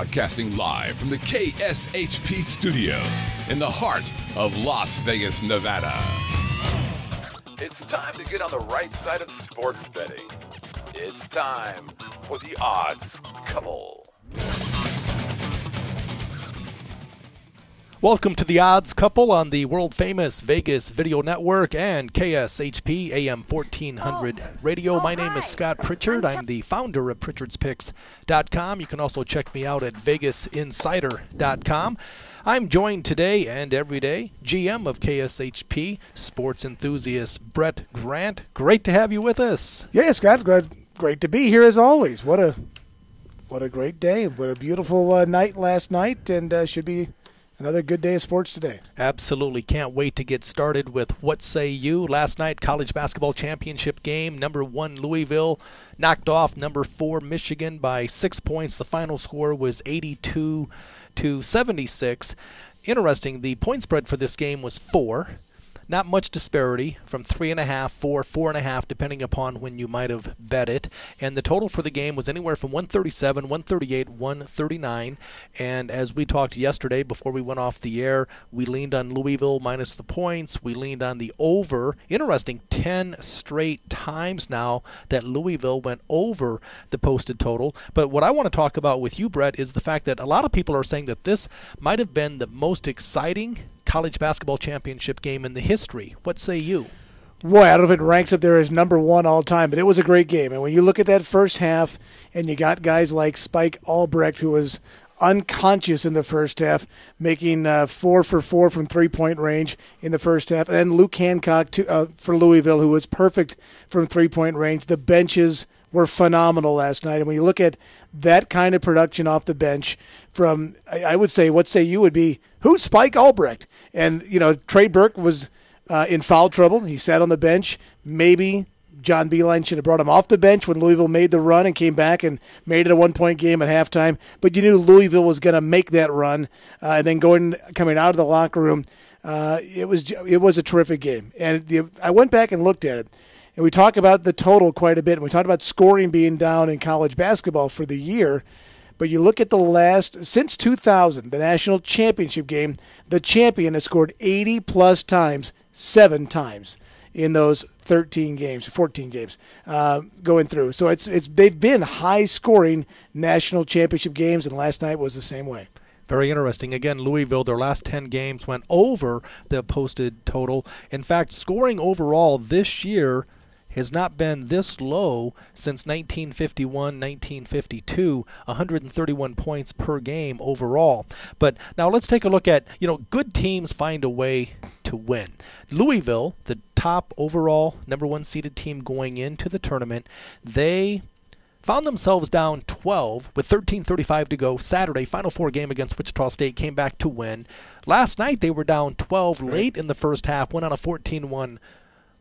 Broadcasting live from the KSHP studios in the heart of Las Vegas, Nevada. It's time to get on the right side of sports betting. It's time for the Odds Couple. Welcome to the Odds Couple on the world-famous Vegas Video Network and KSHP AM 1400 Radio. My name is Scott Pritchard. I'm the founder of Pritchard'sPicks.com. You can also check me out at VegasInsider.com. I'm joined today and every day, GM of KSHP, sports enthusiast Brett Grant. Great to have you with us. Yeah, Scott, great to be here as always. What a great day. What a beautiful night last night, and should be another good day of sports today. Absolutely. Can't wait to get started with What Say You. Last night, college basketball championship game. Number 1 Louisville knocked off number 4 Michigan by 6 points. The final score was 82-76. Interesting, the point spread for this game was 4. Not much disparity from 3.5, 4, 4.5, depending upon when you might have bet it. And the total for the game was anywhere from 137, 138, 139. And as we talked yesterday before we went off the air, we leaned on Louisville minus the points. We leaned on the over. Interesting, 10 straight times now that Louisville went over the posted total. But what I want to talk about with you, Brett, is the fact that a lot of people are saying that this might have been the most exciting college basketball championship game in the history. What say you? Boy, I don't know if it ranks up there as number 1 all time, but it was a great game. And when you look at that first half, and you got guys like Spike Albrecht, who was unconscious in the first half, making 4 for 4 from three-point range in the first half, and then Luke Hancock for Louisville, who was perfect from three-point range. The benches were phenomenal last night. And when you look at that kind of production off the bench from, I would say, what say you would be, who's Spike Albrecht? And, Trey Burke was in foul trouble. He sat on the bench. Maybe John Beilein should have brought him off the bench when Louisville made the run and came back and made it a one-point game at halftime. But you knew Louisville was going to make that run. And then coming out of the locker room, it was a terrific game. And I went back and looked at it. And we talk about the total quite a bit. And we talked about scoring being down in college basketball for the year. But you look at since 2000, the national championship game, the champion has scored 80-plus times, 7 times in those 14 games going through. So they've been high-scoring national championship games, and last night was the same way. Very interesting. Again, Louisville, their last 10 games went over the posted total. In fact, scoring overall this year has not been this low since 1951, 1952, 131 points per game overall. But now let's take a look at, good teams find a way to win. Louisville, the top overall number 1 seeded team going into the tournament, they found themselves down 12 with 13:35 to go Saturday. Final 4 game against Wichita State, came back to win. Last night they were down 12 late in the first half, went on a 14-1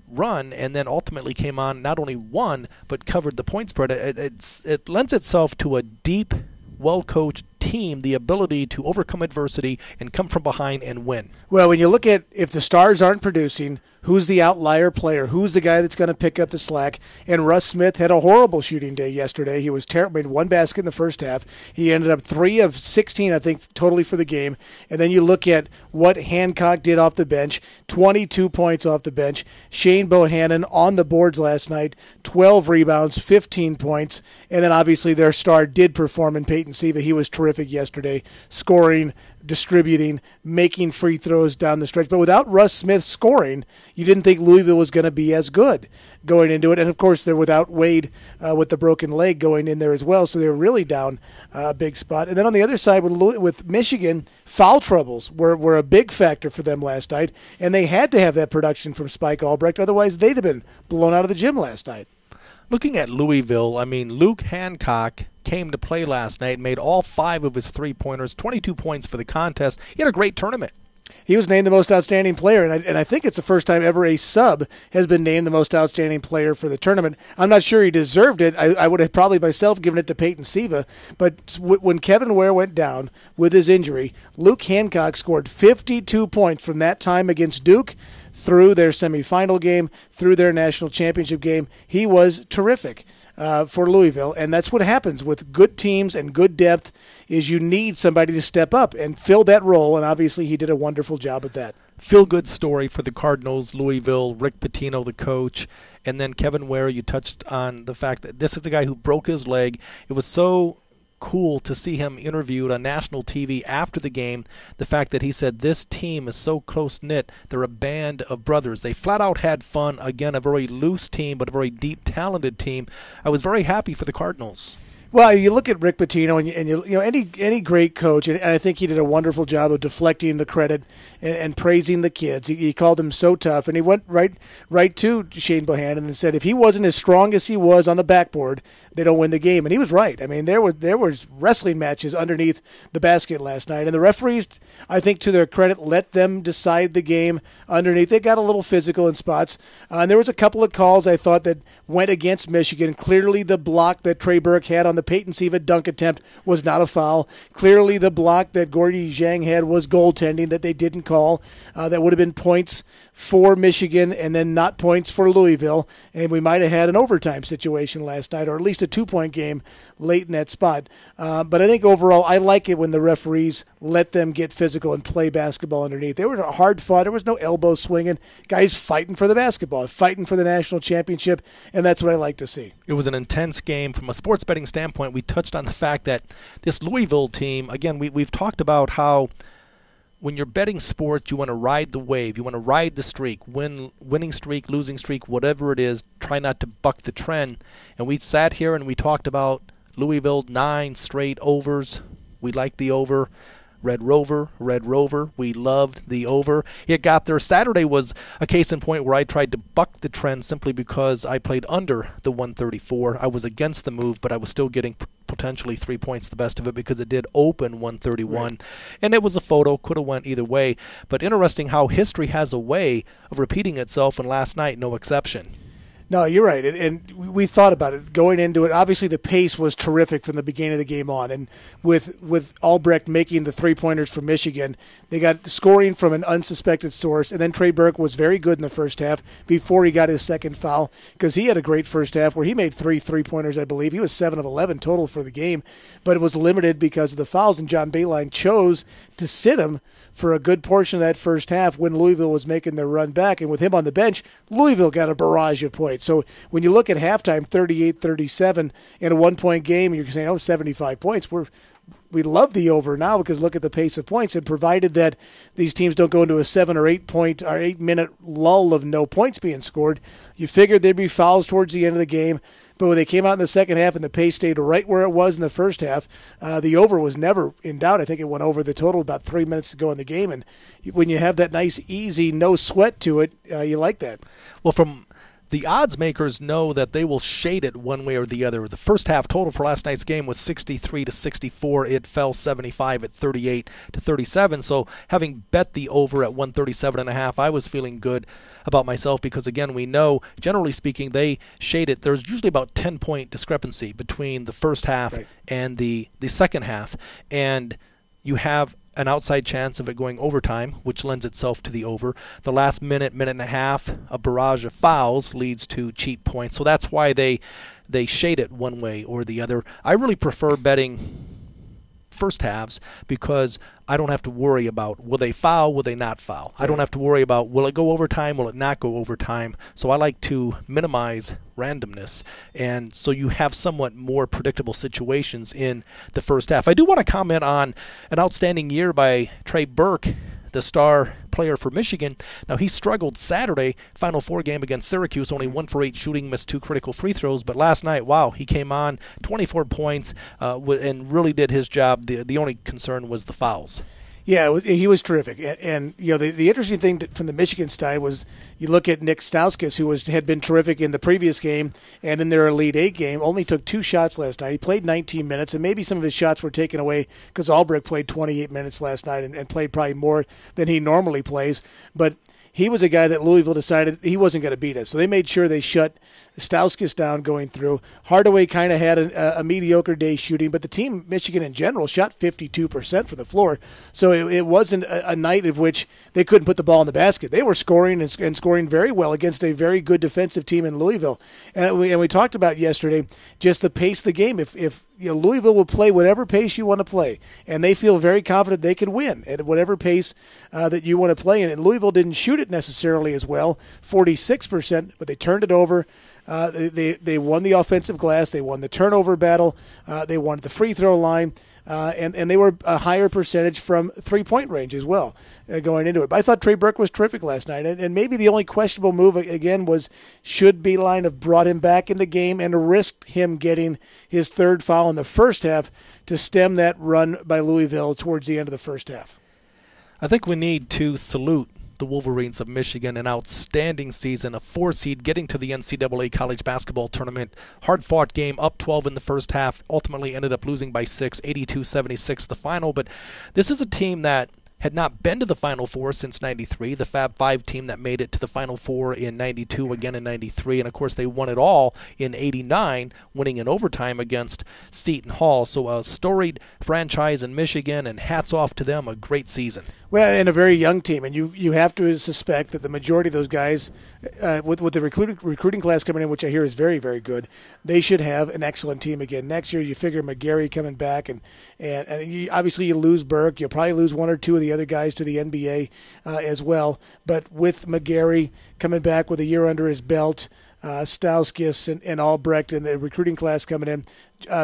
run, and then ultimately came on, not only won, but covered the point spread. It lends itself to a deep, well-coached team, the ability to overcome adversity and come from behind and win. Well, when you look at if the stars aren't producing, who's the outlier player? Who's the guy that's going to pick up the slack? And Russ Smith had a horrible shooting day yesterday. He was terrible. Made 1 basket in the first half. He ended up 3 of 16, I think, totally for the game. And then you look at what Hancock did off the bench, 22 points off the bench. Shane Bohannon on the boards last night, 12 rebounds, 15 points. And then obviously their star did perform in Peyton Siva. He was terrific yesterday, scoring, distributing, making free throws down the stretch. But without Russ Smith scoring, you didn't think Louisville was going to be as good going into it. And, of course, they're without Wade with the broken leg going in there as well, so they were really down a big spot. And then on the other side with Michigan, foul troubles were a big factor for them last night, and they had to have that production from Spike Albrecht. Otherwise, they'd have been blown out of the gym last night. Looking at Louisville, Luke Hancock came to play last night, made all 5 of his three-pointers, 22 points for the contest. He had a great tournament. He was named the most outstanding player, and I think it's the first time ever a sub has been named the most outstanding player for the tournament. I'm not sure he deserved it. I would have probably myself given it to Peyton Siva, but when Kevin Ware went down with his injury, Luke Hancock scored 52 points from that time against Duke through their semifinal game, through their national championship game. He was terrific. for Louisville, and that's what happens with good teams and good depth is you need somebody to step up and fill that role, and obviously he did a wonderful job at that. Feel-good story for the Cardinals, Louisville, Rick Pitino, the coach, and then Kevin Ware. You touched on the fact that this is the guy who broke his leg. It was so cool to see him interviewed on national TV after the game. The fact that he said this team is so close-knit. They're a band of brothers. They flat out had fun. Again, a very loose team, but a very deep, talented team. I was very happy for the Cardinals. Well, you look at Rick Pitino, and you know any great coach, and I think he did a wonderful job of deflecting the credit and praising the kids. He called them so tough, and he went right to Shane Bohannon and said if he wasn't as strong as he was on the backboard, they don't win the game. And he was right. I mean, there was wrestling matches underneath the basket last night, and the referees, I think to their credit, let them decide the game underneath. They got a little physical in spots, and there was a couple of calls I thought that went against Michigan. Clearly, the block that Trey Burke had on the Peyton Siva dunk attempt was not a foul. Clearly, the block that Gordy Zhang had was goaltending that they didn't call. That would have been points for Michigan and then not points for Louisville. And we might have had an overtime situation last night, or at least a 2-point game late in that spot. But I think overall, I like it when the referees let them get physical and play basketball underneath. They were hard fought. There was no elbow swinging. Guys fighting for the basketball, fighting for the national championship, and that's what I like to see. It was an intense game. From a sports betting standpoint, we touched on the fact that this Louisville team, again, we've talked about how when you're betting sports, you want to ride the wave. You want to ride the streak, winning streak, losing streak, whatever it is. Try not to buck the trend. And we sat here and we talked about Louisville 9 straight overs. We like the over. Red Rover. We loved the over. It got there. Saturday was a case in point where I tried to buck the trend simply because I played under the 134. I was against the move, but I was still getting potentially 3 points the best of it because it did open 131. Right. And it was a photo. Could have went either way. But interesting how history has a way of repeating itself, and last night, no exception. No, you're right, and we thought about it going into it. Obviously, the pace was terrific from the beginning of the game on, and with Albrecht making the 3-pointers for Michigan, they got scoring from an unsuspected source, and then Trey Burke was very good in the first half before he got his second foul, because he had a great first half where he made 3 3-pointers, I believe. He was 7 of 11 total for the game, but it was limited because of the fouls, and John Beilein chose to sit him for a good portion of that first half when Louisville was making their run back. And with him on the bench, Louisville got a barrage of points. So when you look at halftime, 38-37 in a 1-point game, you're saying, 75 points. We love the over now because look at the pace of points. And provided that these teams don't go into a 7 or 8-minute lull of no points being scored, you figured there'd be fouls towards the end of the game. But when they came out in the second half and the pace stayed right where it was in the first half, the over was never in doubt. I think it went over the total about 3 minutes to go in the game. And when you have that nice, easy, no sweat to it, you like that. Well, from the odds makers know that they will shade it one way or the other. The first half total for last night's game was 63-64. It fell 75 at 38-37. So having bet the over at 137.5, I was feeling good about myself because, again, we know, generally speaking, they shade it. There's usually about 10-point discrepancy between the first half and the second half. And you have an outside chance of it going overtime, which lends itself to the over. The last minute and a half, a barrage of fouls leads to cheap points. So that's why they shade it one way or the other. I really prefer betting first halves because I don't have to worry about will they foul, will they not foul. I don't have to worry about will it go overtime, will it not go overtime. So I like to minimize randomness, and so you have somewhat more predictable situations in the first half. I do want to comment on an outstanding year by Trey Burke, the star player for Michigan. Now, he struggled Saturday, Final Four game against Syracuse, only 1 for 8 shooting, missed 2 critical free throws. But last night, wow, he came on, 24 points, and really did his job. The only concern was the fouls. Yeah, he was terrific. And the interesting thing from the Michigan side was you look at Nick Stauskas, who had been terrific in the previous game and in their Elite Eight game, only took 2 shots last night. He played 19 minutes, and maybe some of his shots were taken away because Albrecht played 28 minutes last night and played probably more than he normally plays. But he was a guy that Louisville decided he wasn't going to beat us. So they made sure they shut Stauskas down going through. Hardaway kind of had a mediocre day shooting, but the team, Michigan in general, shot 52% from the floor. So it wasn't a night of which they couldn't put the ball in the basket. They were scoring and scoring very well against a very good defensive team in Louisville. And we talked about yesterday just the pace of the game. If Louisville will play whatever pace you want to play, and they feel very confident they can win at whatever pace that you want to play in. And Louisville didn't shoot it necessarily as well, 46%, but they turned it over. They won the offensive glass. They won the turnover battle. They won the free throw line. And they were a higher percentage from three-point range as well going into it. But I thought Trey Burke was terrific last night. And maybe the only questionable move, again, was should Beeline have brought him back in the game and risked him getting his third foul in the first half to stem that run by Louisville towards the end of the first half. I think we need to salute the Wolverines of Michigan, an outstanding season, a 4 seed getting to the NCAA college basketball tournament. Hard-fought game, up 12 in the first half, ultimately ended up losing by 6, 82-76 the final. But this is a team that had not been to the Final Four since 93, the Fab Five team that made it to the Final Four in 92, again in 93, and of course they won it all in 89, winning in overtime against Seton Hall. So a storied franchise in Michigan, and hats off to them, a great season. Well, and a very young team, and you have to suspect that the majority of those guys, with the recruiting class coming in, which I hear is very, very good, they should have an excellent team again. Next year, you figure McGarry coming back, and obviously you lose Burke. You'll probably lose one or two of the other guys to the NBA as well. But with McGarry coming back with a year under his belt, Stauskas and Albrecht and the recruiting class coming in,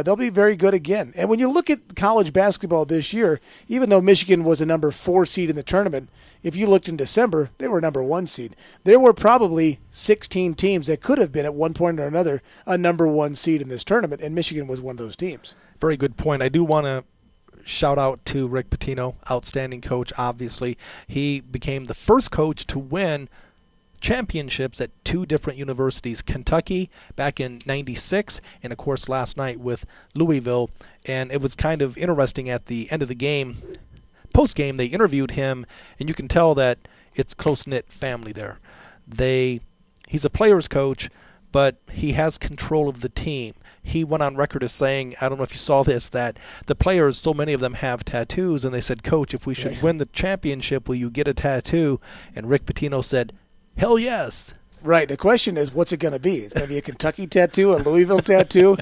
they'll be very good again. And when you look at college basketball this year, even though Michigan was a number 4 seed in the tournament, if you looked in December, they were a number 1 seed. There were probably 16 teams that could have been at one point or another a number 1 seed in this tournament, and Michigan was one of those teams. Very good point. I do want to shout out to Rick Pitino, outstanding coach, obviously. He became the first coach to win championships at 2 different universities, Kentucky back in 96, and of course last night with Louisville. And it was kind of interesting at the end of the game, post-game, they interviewed him, and you can tell that it's close-knit family there. He's a player's coach, but he has control of the team. He went on record as saying, I don't know if you saw this, that the players, so many of them have tattoos, and they said, Coach, if we should win the championship, will you get a tattoo? And Rick Pitino said, hell yes. Right. The question is, what's it going to be? It's going to be a Kentucky tattoo, a Louisville tattoo.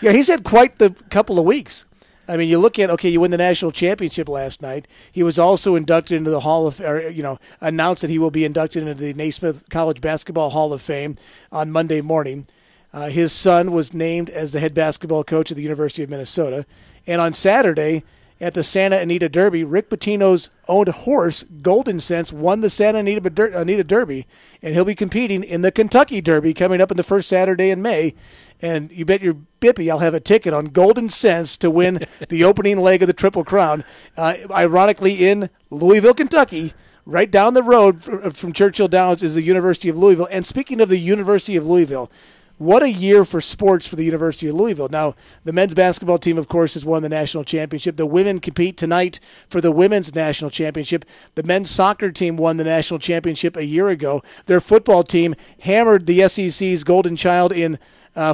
He's had quite the couple of weeks. I mean, you look at, okay, you win the national championship last night. He was also inducted into the announced that he will be inducted into the Naismith College Basketball Hall of Fame on Monday morning. His son was named as the head basketball coach at the University of Minnesota. And on Saturday, at the Santa Anita Derby, Rick Pitino's owned horse, Golden Sense, won the Santa Anita Derby, and he'll be competing in the Kentucky Derby coming up in the first Saturday in May. And you bet your bippy I'll have a ticket on Golden Sense to win the opening leg of the Triple Crown, ironically in Louisville, Kentucky. Right down the road from Churchill Downs is the University of Louisville. And speaking of the University of Louisville, what a year for sports for the University of Louisville. Now, the men's basketball team, of course, has won the national championship. The women compete tonight for the women's national championship. The men's soccer team won the national championship a year ago. Their football team hammered the SEC's Golden Child in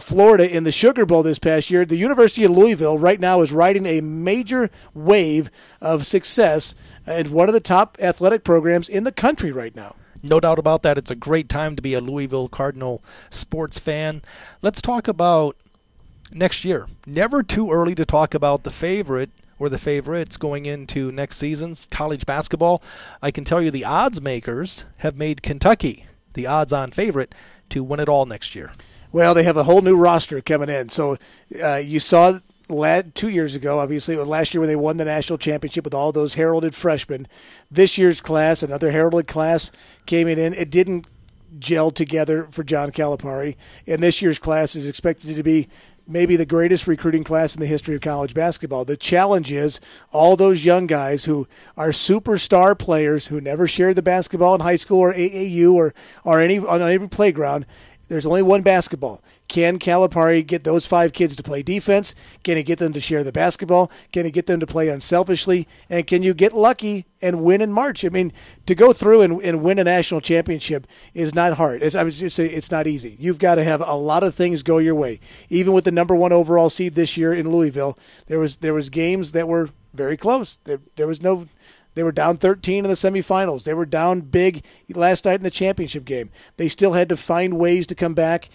Florida in the Sugar Bowl this past year. The University of Louisville right now is riding a major wave of success and one of the top athletic programs in the country right now. No doubt about that. It's a great time to be a Louisville Cardinal sports fan. Let's talk about next year. Never too early to talk about the favorite or the favorites going into next season's college basketball. I can tell you the odds makers have made Kentucky the odds-on favorite to win it all next year. Well, they have a whole new roster coming in. So you saw 2 years ago, obviously, last year when they won the national championship with all those heralded freshmen. This year's class, another heralded class, came in. It didn't gel together for John Calipari. And this year's class is expected to be maybe the greatest recruiting class in the history of college basketball. The challenge is all those young guys who are superstar players who never shared the basketball in high school or AAU or on any playground. there's only one basketball. Can Calipari get those 5 kids to play defense? Can he get them to share the basketball? Can he get them to play unselfishly? And can you get lucky and win in March? I mean, to go through and win a national championship is not hard. I was just saying, it's not easy. You've got to have a lot of things go your way. Even with the number 1 overall seed this year in Louisville, there was games that were very close. They were down 13 in the semifinals. They were down big last night in the championship game. They still had to find ways to come back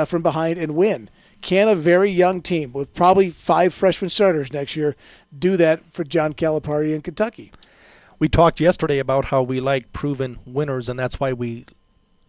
from behind and win. Can a very young team with probably 5 freshman starters next year do that for John Calipari in Kentucky? We talked yesterday about how we like proven winners, and that's why we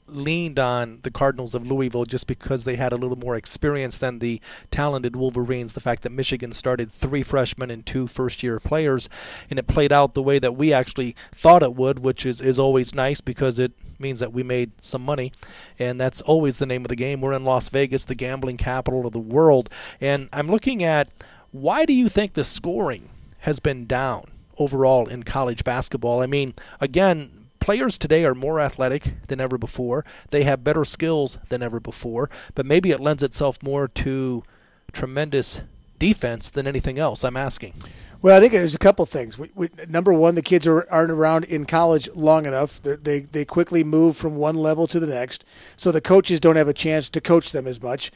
leaned on the Cardinals of Louisville, just because they had a little more experience than the talented Wolverines. The fact that Michigan started 3 freshmen and 2 first-year players, and it played out the way that we actually thought it would, which is always nice because it means that we made some money, and that's always the name of the game. We're in Las Vegas, the gambling capital of the world, and I'm looking at, why do you think the scoring has been down overall in college basketball? I mean, again, players today are more athletic than ever before. They have better skills than ever before, but maybe it lends itself more to tremendous defense than anything else. I'm asking. Well, I think there's a couple things. Number one, the kids aren't around in college long enough. They quickly move from one level to the next, so the coaches don't have a chance to coach them as much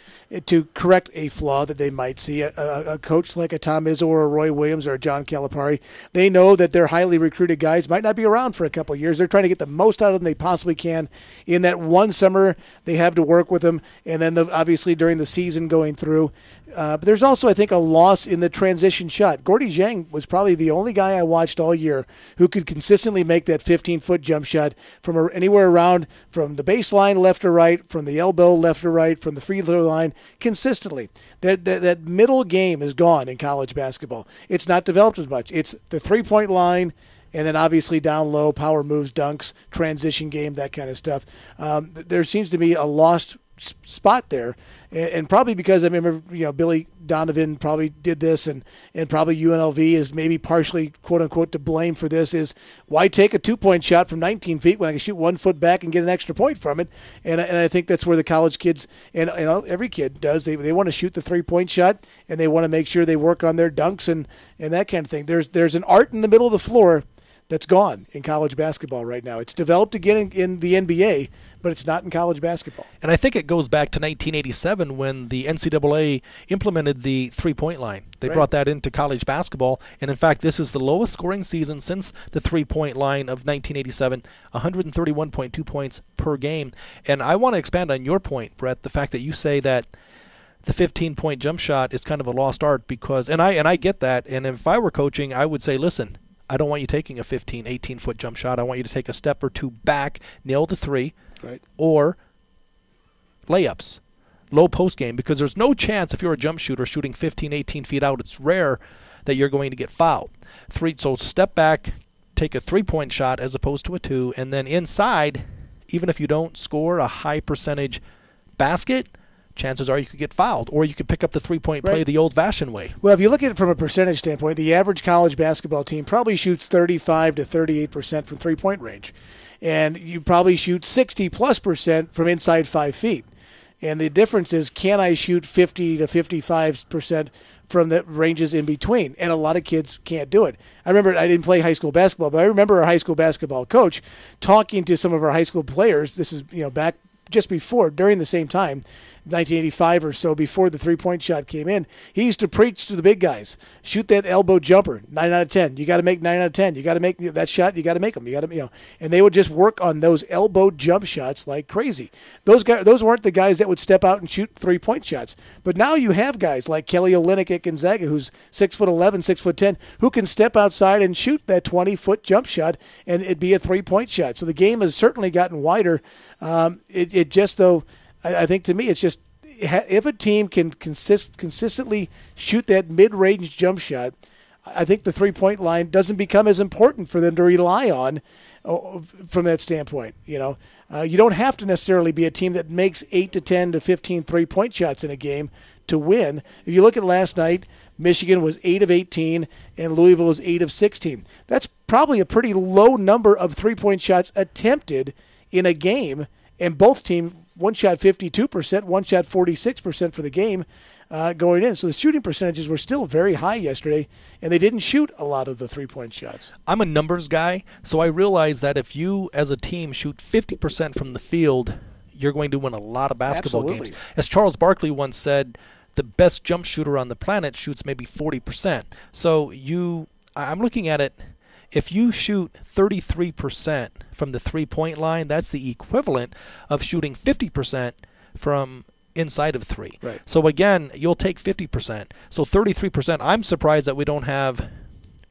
to correct a flaw that they might see. A coach like a Tom Izzo or a Roy Williams or a John Calipari, they know that their highly recruited guys might not be around for a couple of years. They're trying to get the most out of them they possibly can in that one summer they have to work with them, and then obviously during the season going through. But there's also, I think, a loss in the transition shot. Gordy Zhang was probably the only guy I watched all year who could consistently make that 15-foot jump shot from anywhere around from the baseline left or right, from the elbow left or right, from the free throw line consistently. That middle game is gone in college basketball. It's not developed as much. It's the three-point line, and then obviously down low, power moves, dunks, transition game, that kind of stuff. There seems to be a lost spot there, and probably because I remember, Billy Donovan probably did this, and probably UNLV is maybe partially quote unquote to blame for this. Is why take a 2-point shot from 19 feet when I can shoot 1 foot back and get an extra point from it? And I think that's where the college kids and every kid does. They want to shoot the 3-point shot, and they want to make sure they work on their dunks and that kind of thing. There's an art in the middle of the floor that's gone in college basketball right now. It's developed again in the NBA, but it's not in college basketball. And I think it goes back to 1987 when the NCAA implemented the three-point line. They brought that into college basketball, and in fact, this is the lowest scoring season since the three-point line of 1987, 131.2 points per game. And I want to expand on your point, Brett, the fact that you say that the 15-point jump shot is kind of a lost art because, and I get that, and if I were coaching, I would say, listen, I don't want you taking a 15, 18-foot jump shot. I want you to take a step or two back, nail the three, or layups, low post game, because there's no chance if you're a jump shooter shooting 15, 18 feet out, it's rare that you're going to get fouled. So step back, take a 3-point shot as opposed to a 2, and then inside, even if you don't score a high percentage basket, chances are you could get fouled, or you could pick up the 3-point play the old-fashioned way. Well, if you look at it from a percentage standpoint, the average college basketball team probably shoots 35 to 38% from three-point range, and you probably shoot 60+% from inside 5 feet. And the difference is, can I shoot 50 to 55% from the ranges in between? And a lot of kids can't do it. I remember, I didn't play high school basketball, but I remember our high school basketball coach talking to some of our high school players. This is back just before, during the same time, 1985 or so, before the 3-point shot came in, he used to preach to the big guys, shoot that elbow jumper, 9 out of 10. You got to make 9 out of 10. You got to make that shot. You got to make them. You got to, and they would just work on those elbow jump shots like crazy. Those weren't the guys that would step out and shoot 3-point shots. But now you have guys like Kelly Olynyk at Gonzaga, who's 6'11", 6'10", who can step outside and shoot that 20-foot jump shot, and it'd be a 3-point shot. So the game has certainly gotten wider. It just, though, I think to me, it's just if a team can consistently shoot that mid-range jump shot, I think the 3-point line doesn't become as important for them to rely on from that standpoint. You don't have to necessarily be a team that makes 8 to 10 to 15 3-point shots in a game to win. If you look at last night, Michigan was 8 of 18 and Louisville was 8 of 16. That's probably a pretty low number of 3-point shots attempted in a game, and both teams one shot 52%, one shot 46% for the game going in. So the shooting percentages were still very high yesterday, and they didn't shoot a lot of the three-point shots. I'm a numbers guy, so I realize that if you as a team shoot 50% from the field, you're going to win a lot of basketball Absolutely. games. As Charles Barkley once said, the best jump shooter on the planet shoots maybe 40%. So I'm looking at it, if you shoot 33% from the three-point line, that's the equivalent of shooting 50% from inside of three. Right. So again, you'll take 50%. So 33%, I'm surprised that we don't have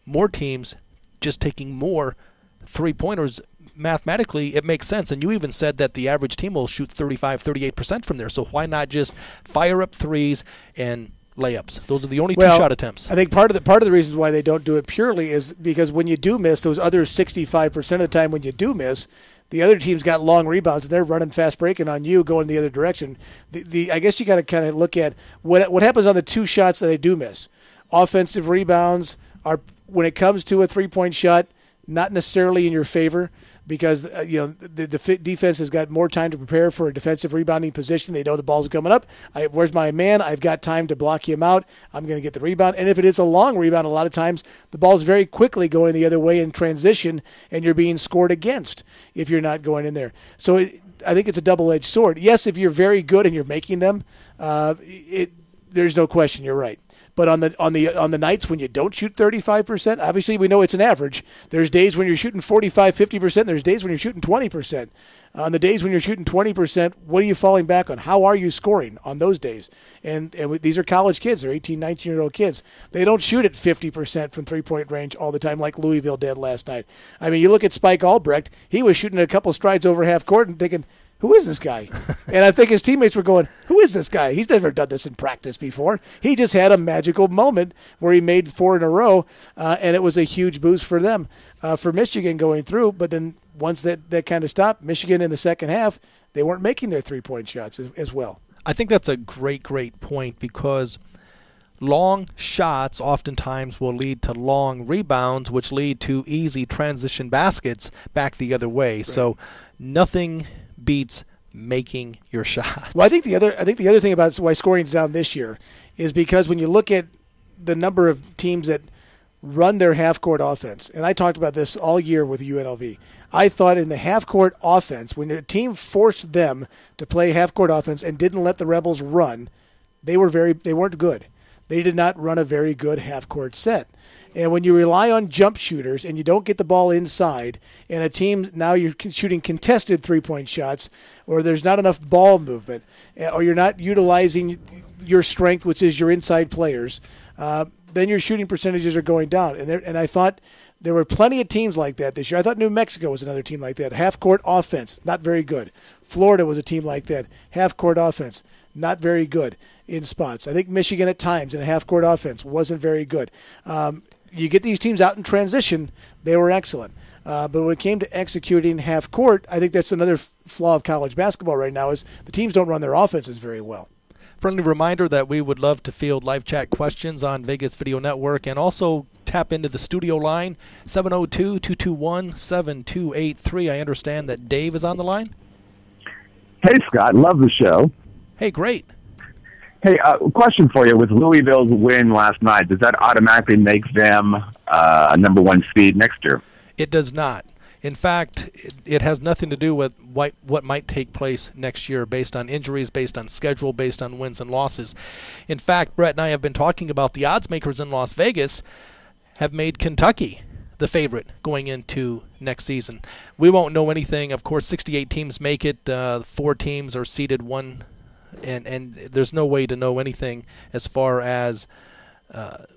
more teams just taking more three-pointers. Mathematically, it makes sense. And you even said that the average team will shoot 35, 38% from there. So why not just fire up threes and layups? Those are the only two-shot attempts. I think part of the reasons why they don't do it purely is because when you do miss, those other 65% of the time when you do miss, the other team's got long rebounds, and they're running fast breaking on you going the other direction. I guess you got to kind of look at what happens on the two shots that they do miss. Offensive rebounds are, when it comes to a three-point shot, not necessarily in your favor because the defense has got more time to prepare for a defensive rebounding position. They know the ball's coming up. Where's my man? I've got time to block him out. I'm going to get the rebound. And if it is a long rebound, a lot of times the ball's very quickly going the other way in transition, and you're being scored against if you're not going in there. So I think it's a double-edged sword. Yes, if you're very good and you're making them, there's no question. You're right. But on the nights when you don't shoot 35%, obviously we know it's an average. There's days when you're shooting 45, 50%. There's days when you're shooting 20%. On the days when you're shooting 20%, what are you falling back on? How are you scoring on those days? And these are college kids. They're 18, 19-year-old kids. They don't shoot at 50% from three-point range all the time like Louisville did last night. I mean, you look at Spike Albrecht. He was shooting a couple strides over half court and thinking, who is this guy? And I think his teammates were going, who is this guy? He's never done this in practice before. He just had a magical moment where he made 4 in a row, and it was a huge boost for them, for Michigan going through. But then once that kind of stopped, Michigan in the second half, they weren't making their three-point shots as well. I think that's a great point because long shots oftentimes will lead to long rebounds, which lead to easy transition baskets back the other way. Right. So nothing beats making your shot. Well, I think the other thing about why scoring is down this year is because when you look at the number of teams that run their half-court offense, and I talked about this all year with UNLV, I thought in the half-court offense, when a team forced them to play half-court offense and didn't let the Rebels run, they weren't good. They did not run a very good half-court set. And when you rely on jump shooters and you don't get the ball inside, and a team now you're shooting contested three-point shots, or there's not enough ball movement, or you're not utilizing your strength, which is your inside players, then your shooting percentages are going down. And I thought there were plenty of teams like that this year. I thought New Mexico was another team like that. Half-court offense, not very good. Florida was a team like that. Half-court offense, not very good in spots. I think Michigan at times in a half-court offense wasn't very good. You get these teams out in transition, they were excellent. But when it came to executing half-court, I think that's another flaw of college basketball right now is the teams don't run their offenses very well. Friendly reminder that we would love to field live chat questions on Vegas Video Network and also tap into the studio line, 702-221-7283. I understand that Dave is on the line. Hey, Scott. Love the show. Hey, great. Hey, question for you. With Louisville's win last night, does that automatically make them a number 1 seed next year? It does not. In fact, it has nothing to do with what might take place next year based on injuries, based on schedule, based on wins and losses. In fact, Brett and I have been talking about the odds makers in Las Vegas have made Kentucky the favorite going into next season. We won't know anything. Of course, 68 teams make it. 4 teams are seeded 1. And there's no way to know anything as far as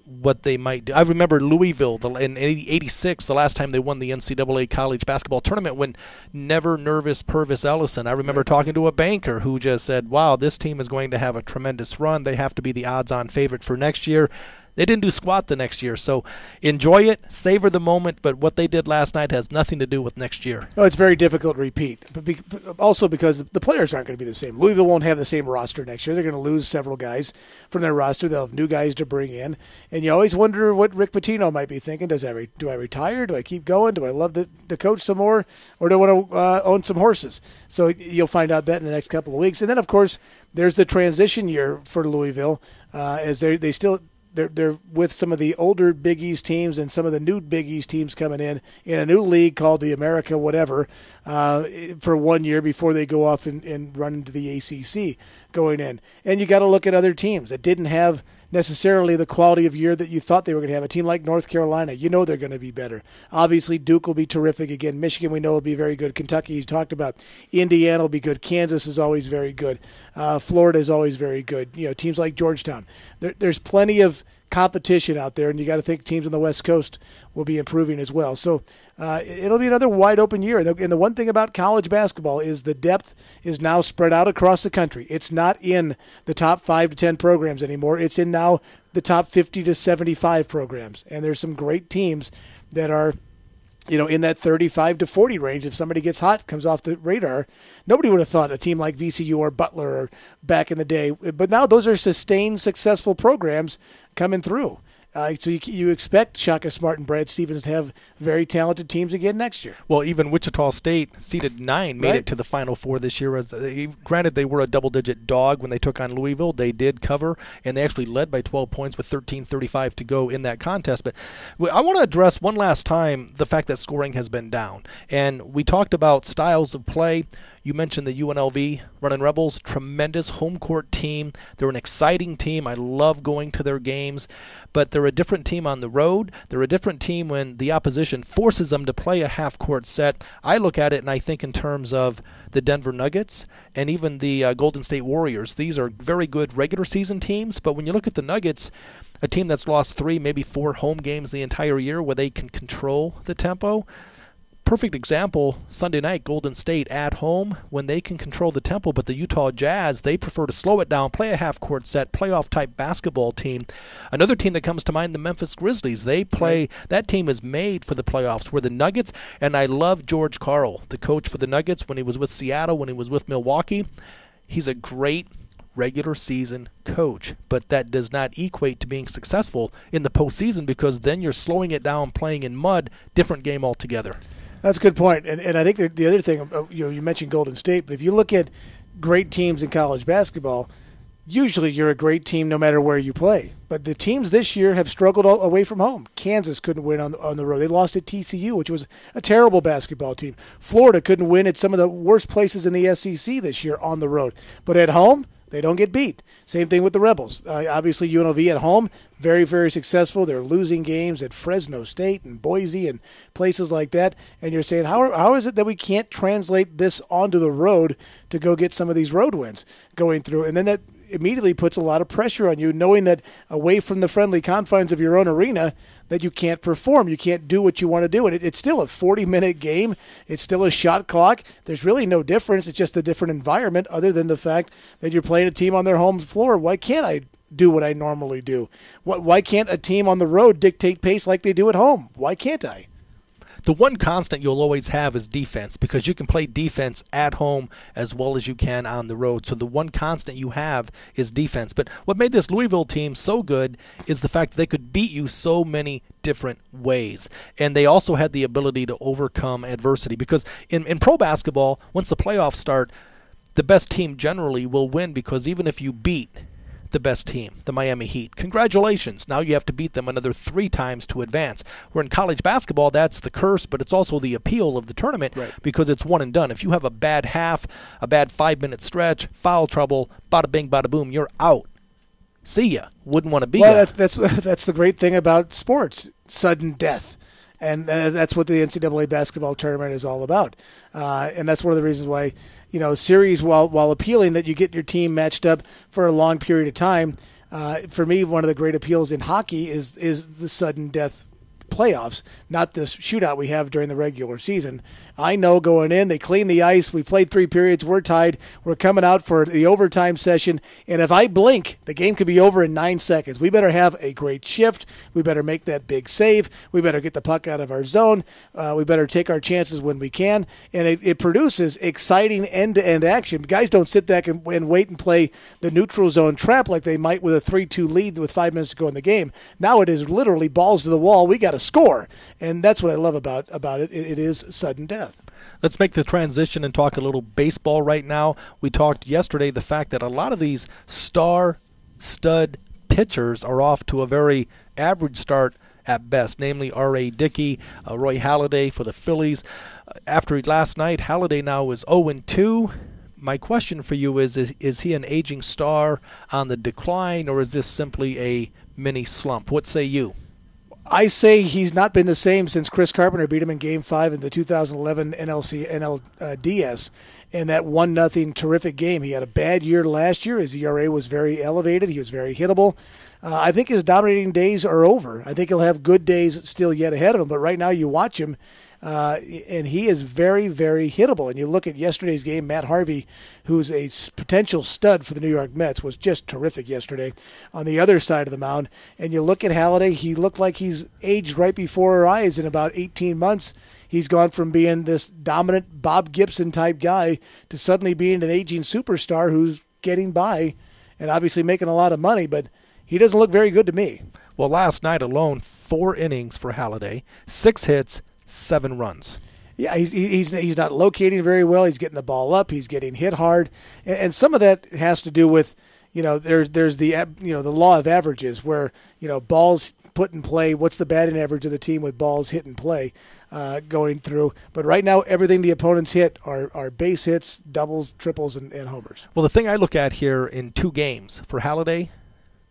what they might do. I remember Louisville in '86, the last time they won the NCAA college basketball tournament, when never nervous Purvis Ellison. I remember talking to a banker who just said, wow, this team is going to have a tremendous run. They have to be the odds-on favorite for next year. They didn't do squat the next year. So enjoy it, savor the moment, but what they did last night has nothing to do with next year. Oh, it's very difficult to repeat, but also because the players aren't going to be the same. Louisville won't have the same roster next year. They're going to lose several guys from their roster. They'll have new guys to bring in, and you always wonder what Rick Pitino might be thinking. Do I retire? Do I keep going? Do I love the coach some more, or do I want to own some horses? So you'll find out that in the next couple of weeks. And then, of course, there's the transition year for Louisville, as they still – They're with some of the older Big East teams and some of the new Big East teams coming in a new league called the America whatever for 1 year before they go off and run into the ACC going in. And you got to look at other teams that didn't have necessarily the quality of year that you thought they were going to have. A team like North Carolina, you know they're going to be better. Obviously, Duke will be terrific again. Michigan, we know, will be very good. Kentucky, you talked about. Indiana will be good. Kansas is always very good. Florida is always very good. Teams like Georgetown. There's plenty of competition out there, and you got to think teams on the West Coast will be improving as well. So it'll be another wide open year. And the one thing about college basketball is the depth is now spread out across the country. It's not in the top 5 to 10 programs anymore. It's in now the top 50 to 75 programs. And there's some great teams that are in that 35 to 40 range. If somebody gets hot, comes off the radar, nobody would have thought a team like VCU or Butler or back in the day. But now those are sustained, successful programs coming through. So you expect Shaka Smart and Brad Stevens to have very talented teams again next year. Well, even Wichita State, seeded 9, made it to the Final Four this year. Granted, they were a double-digit dog when they took on Louisville. They did cover, and they actually led by 12 points with 13:35 to go in that contest. But I want to address one last time the fact that scoring has been down. And we talked about styles of play. You mentioned the UNLV Running Rebels, tremendous home court team. They're an exciting team. I love going to their games, but they're a different team on the road. They're a different team when the opposition forces them to play a half-court set. I look at it and I think in terms of the Denver Nuggets and even the Golden State Warriors. These are very good regular season teams, but when you look at the Nuggets, a team that's lost 3, maybe 4 home games the entire year where they can control the tempo. Perfect example, Sunday night, Golden State at home when they can control the tempo, but the Utah Jazz, they prefer to slow it down, play a half-court set, playoff-type basketball team. Another team that comes to mind, the Memphis Grizzlies. They play, that team is made for the playoffs, where the Nuggets, and I love George Karl, the coach for the Nuggets when he was with Seattle, when he was with Milwaukee. He's a great regular season coach, but that does not equate to being successful in the postseason because then you're slowing it down, playing in mud, different game altogether. That's a good point. And I think the other thing, you mentioned Golden State, but if you look at great teams in college basketball, usually you're a great team no matter where you play. But the teams this year have struggled away from home. Kansas couldn't win on the road. They lost at TCU, which was a terrible basketball team. Florida couldn't win at some of the worst places in the SEC this year on the road. But at home, they don't get beat. Same thing with the Rebels. Obviously, UNLV at home, very, very successful. They're losing games at Fresno State and Boise and places like that. And you're saying, how is it that we can't translate this onto the road to go get some of these road wins going through? And then that immediately puts a lot of pressure on you, knowing that away from the friendly confines of your own arena, that you can't perform. You can't do what you want to do. And it's still a 40-minute game. It's still a shot clock. There's really no difference. It's just a different environment other than the fact that you're playing a team on their home floor. Why can't I do what I normally do? Why can't a team on the road dictate pace like they do at home? Why can't I? The one constant you'll always have is defense, because you can play defense at home as well as you can on the road. So the one constant you have is defense. But what made this Louisville team so good is the fact that they could beat you so many different ways. And they also had the ability to overcome adversity, because in pro basketball, once the playoffs start, the best team generally will win, because even if you beat the best team, the Miami Heat, congratulations. Now you have to beat them another 3 times to advance. Where in college basketball, that's the curse, but it's also the appeal of the tournament, right, because it's one and done. If you have a bad half, a bad 5-minute stretch, foul trouble, bada bing, bada boom, you're out. See ya. Wouldn't want to be Well, that's the great thing about sports, sudden death. And that's what the NCAA basketball tournament is all about. And that's one of the reasons why, series, while appealing that you get your team matched up for a long period of time, for me, one of the great appeals in hockey is the sudden death playoffs, not this shootout we have during the regular season. I know going in, they clean the ice. We played 3 periods. We're tied. We're coming out for the overtime session. And if I blink, the game could be over in 9 seconds. We better have a great shift. We better make that big save. We better get the puck out of our zone. We better take our chances when we can. And it produces exciting end-to-end action. Guys don't sit back and wait and play the neutral zone trap like they might with a 3-2 lead with 5 minutes to go in the game. Now it is literally balls to the wall. We got to score. And that's what I love about it. It is sudden death. Let's make the transition and talk a little baseball right now. We talked yesterday the fact that a lot of these star-stud pitchers are off to a very average start at best, namely R.A. Dickey, Roy Halladay for the Phillies. After last night, Halladay now is 0-2. My question for you is he an aging star on the decline, or is this simply a mini slump? What say you? I say he's not been the same since Chris Carpenter beat him in Game 5 in the 2011 NLDS in that 1-0 terrific game. He had a bad year last year. His ERA was very elevated. He was very hittable. I think his dominating days are over. I think he'll have good days still yet ahead of him, but right now you watch him, and he is very, very hittable. And you look at yesterday's game, Matt Harvey, who's a potential stud for the New York Mets, was just terrific yesterday on the other side of the mound. And you look at Halladay, he looked like he's aged right before our eyes in about 18 months. He's gone from being this dominant Bob Gibson-type guy to suddenly being an aging superstar who's getting by and obviously making a lot of money, but he doesn't look very good to me. Well, last night alone, 4 innings for Halladay, 6 hits, 7 runs. Yeah, he's not locating very well. He's getting the ball up. He's getting hit hard, and some of that has to do with there's the the law of averages where balls put in play. What's the batting average of the team with balls hit in play going through? But right now, everything the opponents hit are base hits, doubles, triples, and homers. Well, the thing I look at here in 2 games for Halladay,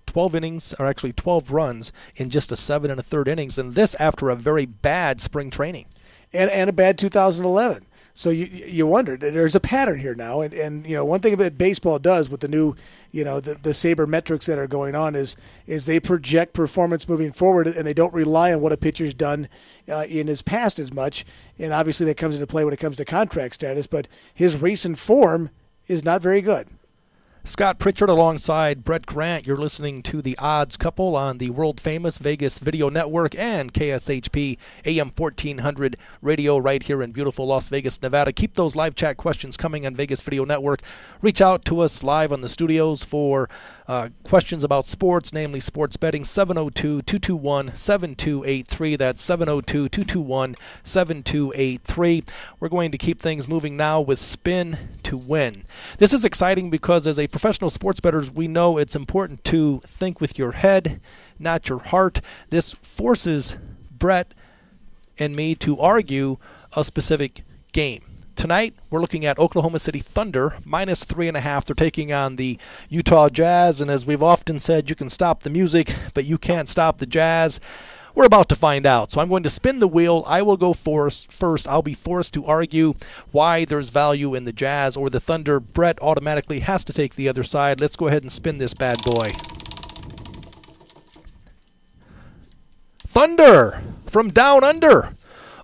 12 innings, or actually 12 runs in just a 7 1/3 innings, and this after a very bad spring training. And a bad 2011. So you wonder, there's a pattern here now. And one thing that baseball does with the new, the sabermetrics that are going on is they project performance moving forward, and they don't rely on what a pitcher's done in his past as much. And obviously that comes into play when it comes to contract status, but his recent form is not very good. Scott Pritchard alongside Brett Grant. You're listening to The Odds Couple on the world-famous Vegas Video Network and KSHP AM 1400 radio right here in beautiful Las Vegas, Nevada. Keep those live chat questions coming on Vegas Video Network. Reach out to us live on the studios for questions about sports, namely sports betting. 702-221-7283. That's 702-221-7283. We're going to keep things moving now with Spin to Win. This is exciting because as a professional sports bettors, we know it's important to think with your head, not your heart. This forces Brett and me to argue a specific game. Tonight, we're looking at Oklahoma City Thunder, -3.5. They're taking on the Utah Jazz, and as we've often said, you can stop the music, but you can't stop the Jazz. We're about to find out. So I'm going to spin the wheel. I will go first. I'll be forced to argue why there's value in the Jazz or the Thunder. Brett automatically has to take the other side. Let's go ahead and spin this bad boy. Thunder from down under.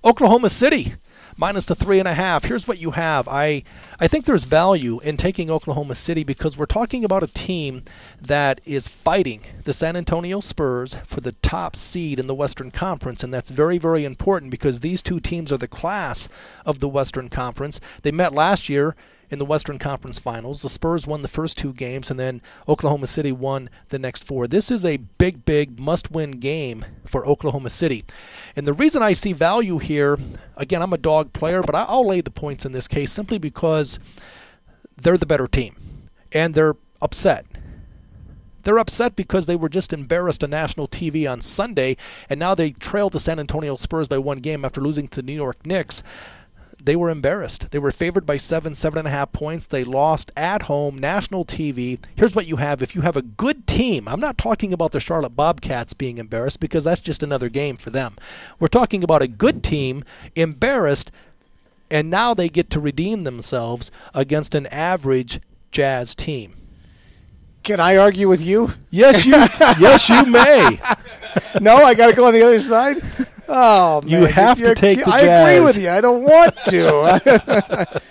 Oklahoma City. -3.5. Here's what you have. I think there's value in taking Oklahoma City because we're talking about a team that is fighting the San Antonio Spurs for the top seed in the Western Conference, and that's very, very important because these two teams are the class of the Western Conference. They met last year in the Western Conference Finals. The Spurs won the first 2 games, and then Oklahoma City won the next 4. This is a big, big must-win game for Oklahoma City. And the reason I see value here, again, I'm a dog player, but I'll lay the points in this case simply because they're the better team, and they're upset. They're upset because they were just embarrassed on national TV on Sunday, and now they trailed the San Antonio Spurs by 1 game after losing to the New York Knicks. They were embarrassed. They were favored by 7.5 points. They lost at home, national TV. Here's what you have. If you have a good team, I'm not talking about the Charlotte Bobcats being embarrassed because that's just another game for them. We're talking about a good team embarrassed, and now they get to redeem themselves against an average Jazz team. Can I argue with you? Yes, you may. No, I got to go on the other side? Oh, man. You have to take the Jazz. I agree with you. I don't want to.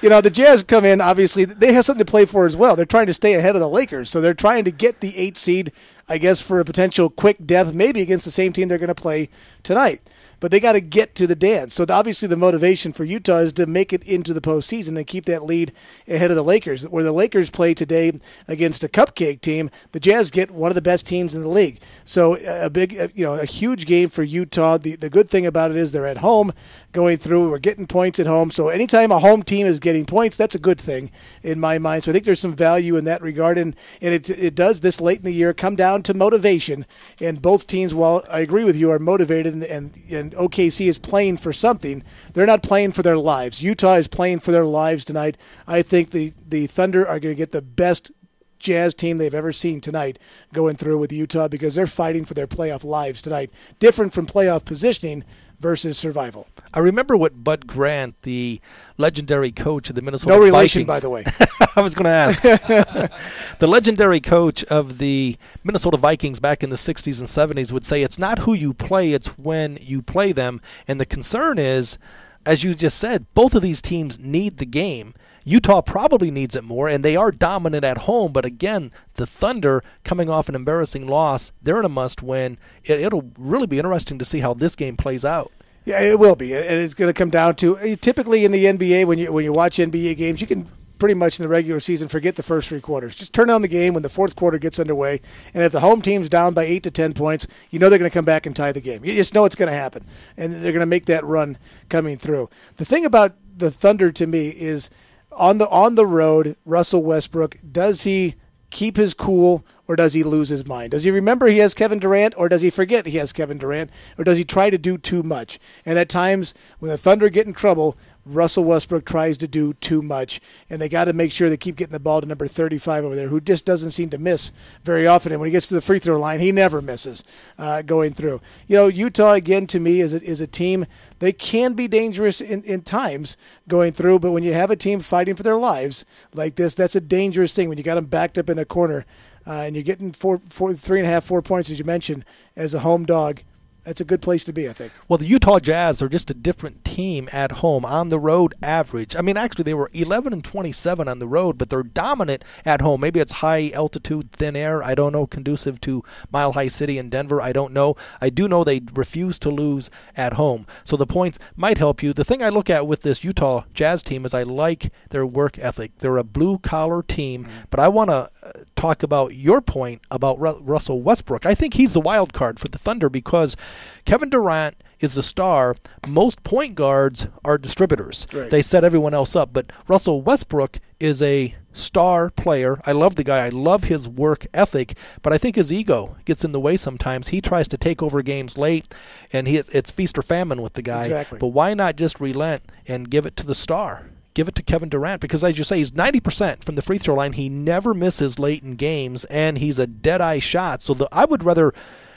The Jazz come in, obviously, they have something to play for as well. They're trying to stay ahead of the Lakers, so they're trying to get the 8 seed, I guess, for a potential quick death, maybe against the same team they're going to play tonight. But they got to get to the dance. So obviously the motivation for Utah is to make it into the postseason and keep that lead ahead of the Lakers. Where the Lakers play today against a cupcake team, the Jazz get one of the best teams in the league. So a huge game for Utah. The good thing about it is they're at home going through. We're getting points at home. So anytime a home team is getting points, that's a good thing in my mind. So I think there's some value in that regard. And it does this late in the year come down to motivation. And both teams, while I agree with you, are motivated and OKC is playing for something. They're not playing for their lives. Utah is playing for their lives tonight. I think the Thunder are going to get the best Jazz team they've ever seen tonight going through with Utah because they're fighting for their playoff lives tonight. Different from playoff positioning versus survival. I remember what Bud Grant, the legendary coach of the Minnesota Vikings. No Vikings, relation, by the way. I was going to ask. The legendary coach of the Minnesota Vikings back in the 60s and 70s would say it's not who you play, it's when you play them. And the concern is, as you just said, both of these teams need the game. Utah probably needs it more, and they are dominant at home. But again, the Thunder, coming off an embarrassing loss, they're in a must-win. It'll really be interesting to see how this game plays out. Yeah, it will be, and it's going to come down to typically in the NBA when you watch NBA games, you can pretty much in the regular season forget the first 3 quarters. Just turn on the game when the fourth quarter gets underway, and if the home team's down by 8 to 10 points, you know they're going to come back and tie the game. You just know it's going to happen, and they're going to make that run coming through. The thing about the Thunder to me is on the road, Russell Westbrook, does he keep his cool or does he lose his mind? Does he remember he has Kevin Durant or does he forget he has Kevin Durant or does he try to do too much? And at times when the Thunder get in trouble, Russell Westbrook tries to do too much, and they got to make sure they keep getting the ball to number 35 over there, who just doesn't seem to miss very often. And when he gets to the free throw line, he never misses going through. Utah, again, to me, is a team. They can be dangerous in times going through, but when you have a team fighting for their lives like this, that's a dangerous thing. When you got them backed up in a corner and you're getting 3.5, 4 points, as you mentioned, as a home dog, that's a good place to be, I think. Well, the Utah Jazz are just a different team at home. On the road, average. I mean, actually, they were 11-27 on the road, but they're dominant at home. Maybe it's high altitude, thin air. I don't know. Conducive to Mile High City in Denver. I don't know. I do know they refuse to lose at home. So the points might help you. The thing I look at with this Utah Jazz team is I like their work ethic. They're a blue-collar team, but I want to talk about your point about Russell Westbrook. I think he's the wild card for the Thunder because Kevin Durant is the star. Most point guards are distributors. Right. They set everyone else up. But Russell Westbrook is a star player. I love the guy. I love his work ethic. But I think his ego gets in the way sometimes. He tries to take over games late, and it's feast or famine with the guy. Exactly. But why not just relent and give it to the star? Give it to Kevin Durant because, as you say, he's 90% from the free throw line. He never misses late in games, and he's a dead-eye shot. So I would rather,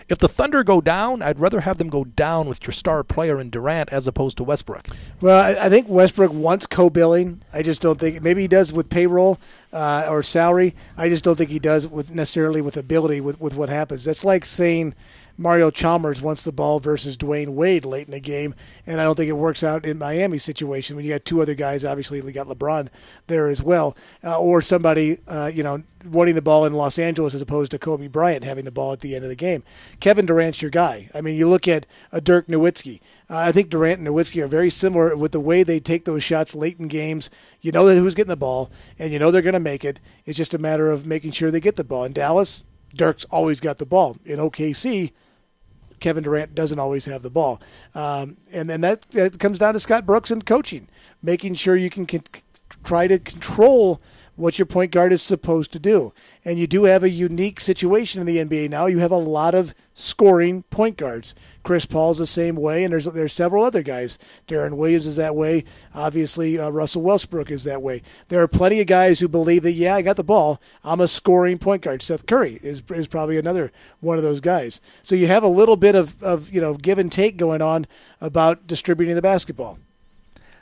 if the Thunder go down, I'd rather have them go down with your star player in Durant as opposed to Westbrook. Well, I think Westbrook wants co-billing. I just don't think – maybe he does with payroll or salary. I just don't think he does necessarily with ability with what happens. That's like saying – Mario Chalmers wants the ball versus Dwayne Wade late in the game, and I don't think it works out in Miami's situation when you got 2 other guys. Obviously, we got LeBron there as well, or somebody wanting the ball in Los Angeles as opposed to Kobe Bryant having the ball at the end of the game. Kevin Durant's your guy. I mean, you look at Dirk Nowitzki. I think Durant and Nowitzki are very similar with the way they take those shots late in games. You know who's getting the ball, and you know they're going to make it. It's just a matter of making sure they get the ball. In Dallas, Dirk's always got the ball. In OKC, Kevin Durant doesn't always have the ball. And then that comes down to Scott Brooks and coaching, making sure you can try to control what your point guard is supposed to do. And you do have a unique situation in the NBA now. You have a lot of scoring point guards. Chris Paul's the same way, and there's several other guys. Deron Williams is that way. Obviously, Russell Westbrook is that way. There are plenty of guys who believe that, I got the ball. I'm a scoring point guard. Seth Curry is probably another one of those guys. So you have a little bit of give and take going on about distributing the basketball.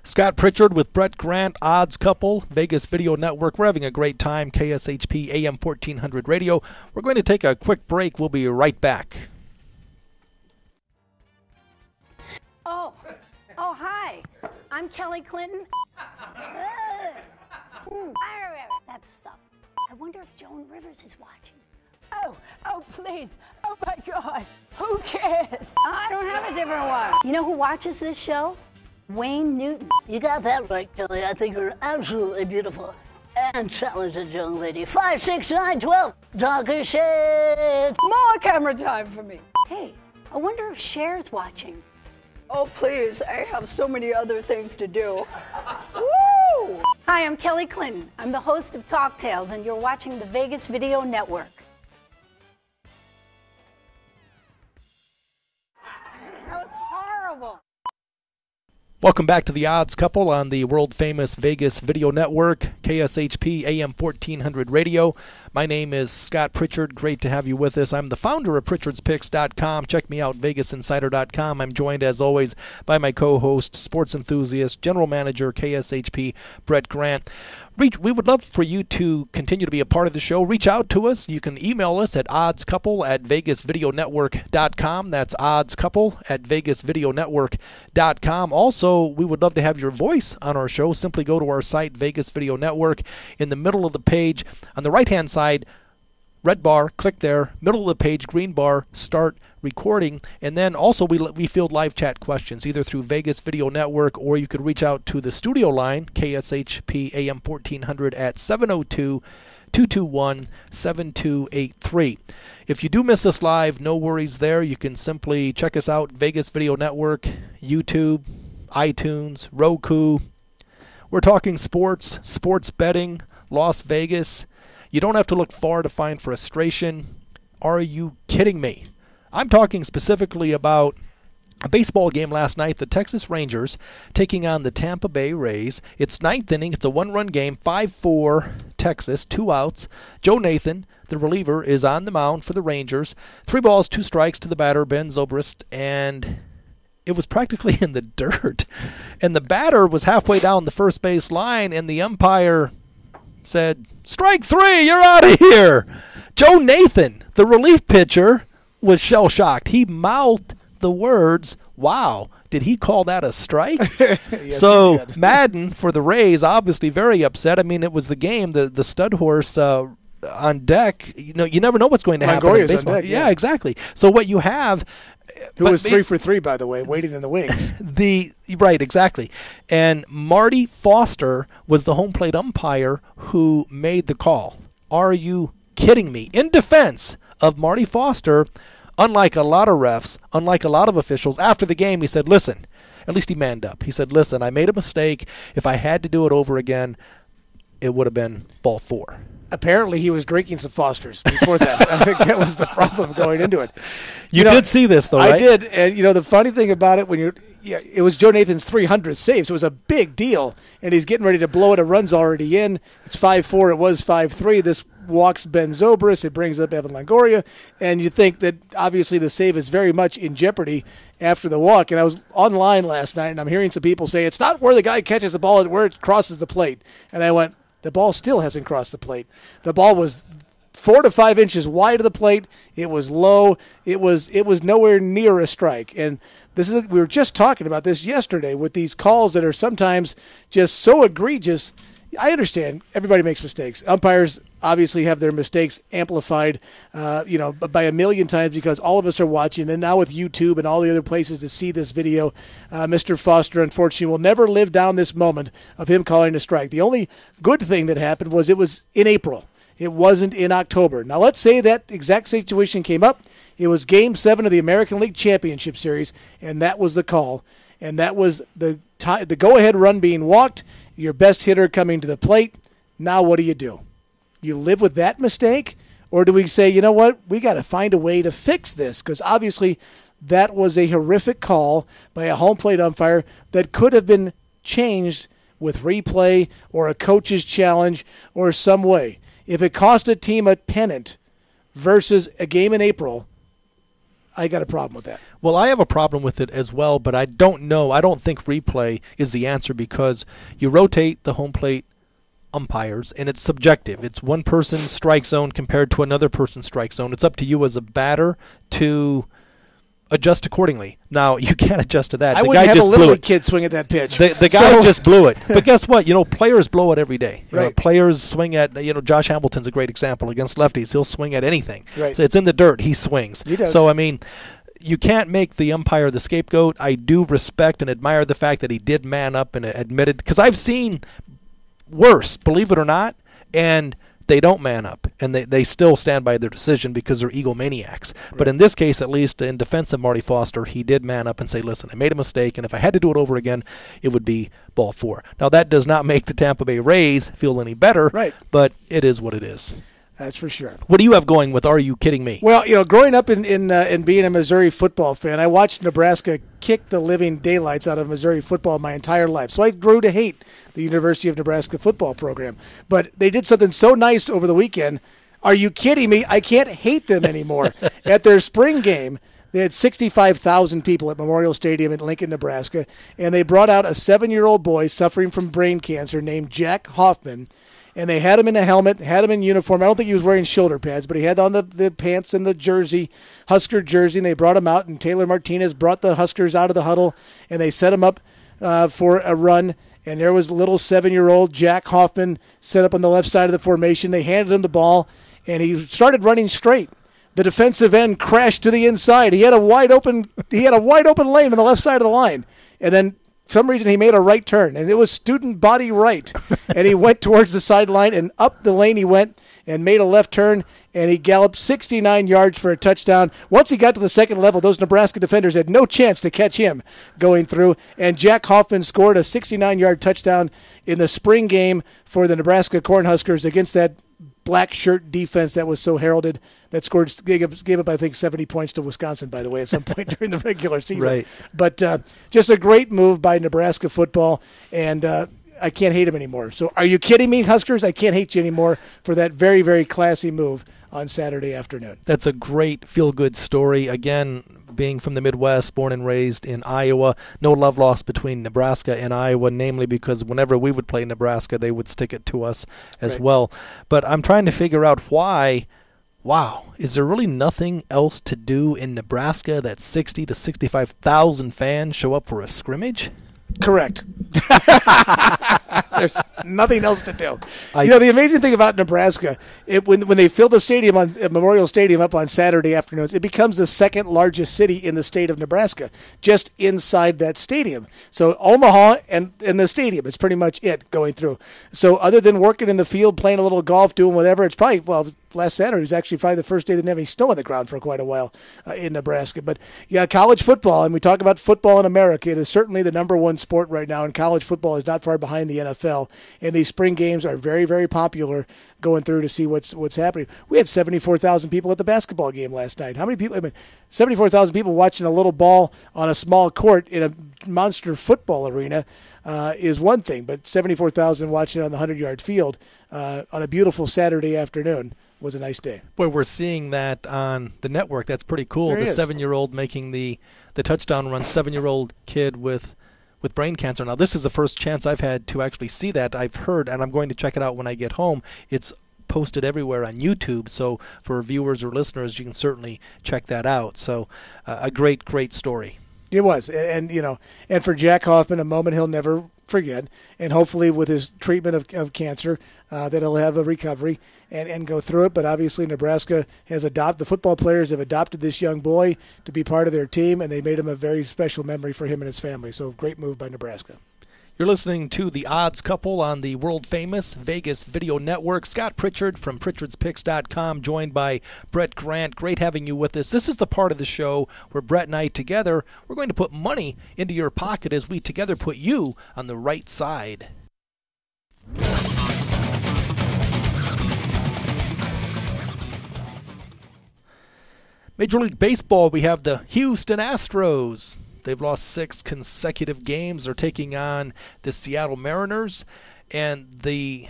Scott Pritchard with Brett Grant, Odds Couple, Vegas Video Network. We're having a great time, KSHP AM 1400 Radio. We're going to take a quick break. We'll be right back. I'm Kelly Clinton. That sucked. I wonder if Joan Rivers is watching. Oh, please. Oh, my God. Who cares? I don't have a different one. You know who watches this show? Wayne Newton. You got that right, Kelly. I think you're absolutely beautiful and talented young lady. 5, 6, 9, 12. Talker shit. More camera time for me. Hey, I wonder if Cher's watching. Oh, please. I have so many other things to do. Woo! Hi, I'm Kelly Clinton. I'm the host of Talk Tales, and you're watching the Vegas Video Network. That was horrible. Welcome back to The Odds Couple on the world-famous Vegas Video Network, KSHP AM 1400 Radio. My name is Scott Pritchard. Great to have you with us. I'm the founder of Pritchard'sPicks.com. Check me out, VegasInsider.com. I'm joined, as always, by my co-host, sports enthusiast, general manager, KSHP, Brett Grant. We would love for you to continue to be a part of the show. Reach out to us. You can email us at oddscouple@vegasvideonetwork.com. That's oddscouple@vegasvideonetwork.com. Also, we would love to have your voice on our show. Simply go to our site, Vegas Video Network. In the middle of the page, on the right-hand side, red bar, click there. Middle of the page, green bar, start recording. And then also we field live chat questions either through Vegas Video Network, or you could reach out to the studio line, KSHP AM 1400 at 702-221-7283. If you do miss us live, no worries there. You can simply check us out, Vegas Video Network, YouTube, iTunes, Roku. We're talking sports, sports betting, Las Vegas. You don't have to look far to find frustration. Are you kidding me? I'm talking specifically about a baseball game last night, the Texas Rangers taking on the Tampa Bay Rays. It's ninth inning. It's a one-run game, 5-4 Texas, 2 outs. Joe Nathan, the reliever, is on the mound for the Rangers. 3 balls, 2 strikes to the batter, Ben Zobrist, and it was practically in the dirt. And the batter was halfway down the first base line, and the umpire said, "Strike 3, you're out of here." Joe Nathan, the relief pitcher, was shell-shocked. He mouthed the words, "Wow, did he call that a strike?" Yes, so Madden, for the Rays, obviously very upset. I mean, it was the game, the stud horse on deck. You know, you never know what's going to happen in baseball. On deck, yeah, exactly. So what you have... Who was 3 for 3, by the way, waiting in the wings. Right, exactly. And Marty Foster was the home plate umpire who made the call. Are you kidding me? In defense of Marty Foster, unlike a lot of refs, unlike a lot of officials, after the game he said, listen, at least he manned up. He said, listen, I made a mistake. If I had to do it over again, it would have been ball 4. Apparently he was drinking some Fosters before that. I think that was the problem going into it. You did see this, though, right? I did. And, the funny thing about it, it was Joe Nathan's 300th save, so it was a big deal. And he's getting ready to blow it. A run's already in. It's 5-4. It was 5-3. This walks Ben Zobrist. It brings up Evan Longoria. And you think that, obviously, the save is very much in jeopardy after the walk. And I was online last night, and I'm hearing some people say, it's not where the guy catches the ball, it's where it crosses the plate. And I went, the ball still hasn't crossed the plate. The ball was 4 to 5 inches wide of the plate. It was low. It was nowhere near a strike. And we were just talking about this yesterday with these calls that are sometimes just so egregious. I understand everybody makes mistakes. Umpires obviously have their mistakes amplified, by a million times because all of us are watching. And now with YouTube and all the other places to see this video, Mr. Foster, unfortunately, will never live down this moment of him calling a strike. The only good thing that happened was it was in April. It wasn't in October. Now, let's say that exact situation came up. It was Game 7 of the American League Championship Series, and that was the call. And that was the go-ahead run being walked, your best hitter coming to the plate. Now what do? You live with that mistake? Or do we say, you know what, we got to find a way to fix this? Because obviously that was a horrific call by a home plate umpire that could have been changed with replay or a coach's challenge or some way. If it cost a team a pennant versus a game in April, I got a problem with that. Well, I have a problem with it as well, but I don't know. I don't think replay is the answer because you rotate the home plate umpires, and it's subjective. It's one person's strike zone compared to another person's strike zone. It's up to you as a batter to adjust accordingly. Now, you can't adjust to that. I the wouldn't guy have just a little blew league it. kid swing at that pitch. The guy just blew it. But guess what? Players blow it every day. Right. Players swing at, Josh Hamilton's a great example. Against lefties, he'll swing at anything. Right. So it's in the dirt, he swings. He does. So, you can't make the umpire the scapegoat. I do respect and admire the fact that he did man up and admitted, because I've seen worse, believe it or not, and they don't man up, and they still stand by their decision because they're egomaniacs. Right. But in this case, at least in defense of Marty Foster, he did man up and say, listen, I made a mistake, and if I had to do it over again, it would be ball 4. Now, that does not make the Tampa Bay Rays feel any better, right, but it is what it is. That's for sure. What do you have going with Are You Kidding Me? Well, growing up in being a Missouri football fan, I watched Nebraska kick the living daylights out of Missouri football my entire life. So I grew to hate the University of Nebraska football program. But they did something so nice over the weekend. Are you kidding me? I can't hate them anymore. At their spring game, they had 65,000 people at Memorial Stadium in Lincoln, Nebraska, and they brought out a 7-year-old boy suffering from brain cancer named Jack Hoffman. And they had him in a helmet, had him in uniform. I don't think he was wearing shoulder pads, but he had on the pants and the jersey, Husker jersey, and they brought him out, and Taylor Martinez brought the Huskers out of the huddle, and they set him up for a run, and there was little 7-year-old Jack Hoffman set up on the left side of the formation. They handed him the ball, and he started running straight. The defensive end crashed to the inside. He had a wide open lane on the left side of the line, and then for some reason he made a right turn, and it was student body right. And he went towards the sideline, and up the lane he went and made a left turn, and he galloped 69 yards for a touchdown. Once he got to the second level, those Nebraska defenders had no chance to catch him going through, and Jack Hoffman scored a 69-yard touchdown in the spring game for the Nebraska Cornhuskers against that black shirt defense that was so heralded, that gave up I think 70 points to Wisconsin, by the way, at some point during the regular season. Right. But just a great move by Nebraska football, and I can't hate him anymore. So are you kidding me, Huskers? I can't hate you anymore for that very, very classy move on Saturday afternoon. That's a great feel-good story. Again, being from the Midwest, born and raised in Iowa, no love lost between Nebraska and Iowa, namely because whenever we would play Nebraska, they would stick it to us as well. But I'm trying to figure out why. Wow, is there really nothing else to do in Nebraska that 60 to 65,000 fans show up for a scrimmage? Correct. There's nothing else to do. The amazing thing about Nebraska, when they fill the stadium on Memorial Stadium up on Saturday afternoons, it becomes the second largest city in the state of Nebraska, just inside that stadium. So Omaha and the stadium is pretty much it going through. So other than working in the field, playing a little golf, doing whatever, it's probably, last Saturday was actually probably the first day they didn't have any snow on the ground for quite a while in Nebraska. But yeah, college football, and we talk about football in America, it is certainly the number one sport right now, and college football is not far behind the NFL. And these spring games are very, very popular going through to see what's happening. We had 74,000 people at the basketball game last night. How many people? 74,000 people watching a little ball on a small court in a monster football arena is one thing, but 74,000 watching it on the 100-yard field on a beautiful Saturday afternoon was a nice day. Boy, we're seeing that on the network. That's pretty cool. The 7-year-old making the touchdown run, 7-year-old kid with brain cancer. Now, this is the first chance I've had to actually see that. I've heard, and I'm going to check it out when I get home. It's posted everywhere on YouTube, so for viewers or listeners, you can certainly check that out. So a great, great story. It was, and for Jack Hoffman, a moment he'll never forget, and hopefully with his treatment of cancer, that he'll have a recovery and go through it. But obviously Nebraska has the football players have adopted this young boy to be part of their team, and they made him a very special memory for him and his family. So great move by Nebraska. You're listening to The Odds Couple on the world-famous Vegas Video Network. Scott Pritchard from Pritchard'sPicks.com, joined by Brett Grant. Great having you with us. This is the part of the show where Brett and I together, we're going to put money into your pocket as we together put you on the right side. Major League Baseball, we have the Houston Astros. They've lost 6 consecutive games. They're taking on the Seattle Mariners. And the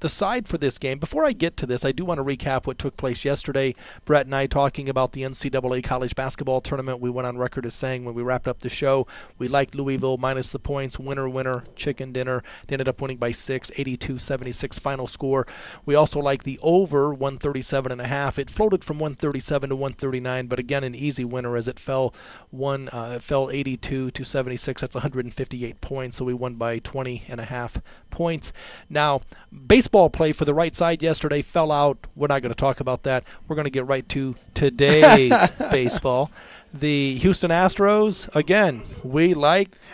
the side for this game, before I get to this, I do want to recap what took place yesterday. Brett and I talking about the NCAA college basketball tournament. We went on record as saying when we wrapped up the show, we liked Louisville minus the points, winner, chicken dinner. They ended up winning by 6, 82-76 final score. We also like the over 137.5. It floated from 137 to 139, but again, an easy winner as it fell 82-76. That's 158 points, so we won by 20.5 points. Now, baseball play for the right side yesterday fell out. We're not going to talk about that. We're going to get right to today's baseball. The Houston Astros, again,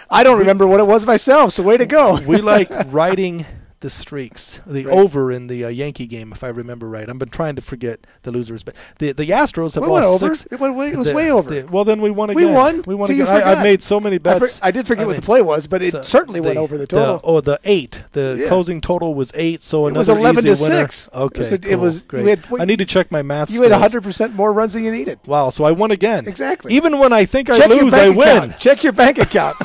I don't remember what it was myself, so way to go. We like riding the streaks, over in the Yankee game, if I remember right. I've been trying to forget the losers, but the Astros have lost over. 6. It was way over. Well, then we won again. We won again. I made so many bets. I did forget what the play was, but it certainly went over the total. The 8. The closing total was 8, so it another was 11 easy to winner. 6. Okay, it was great. I need to check my math skills. You had 100% more runs than you needed. Wow, so I won again. Exactly. Even when I think I lose, I win. Check your bank account.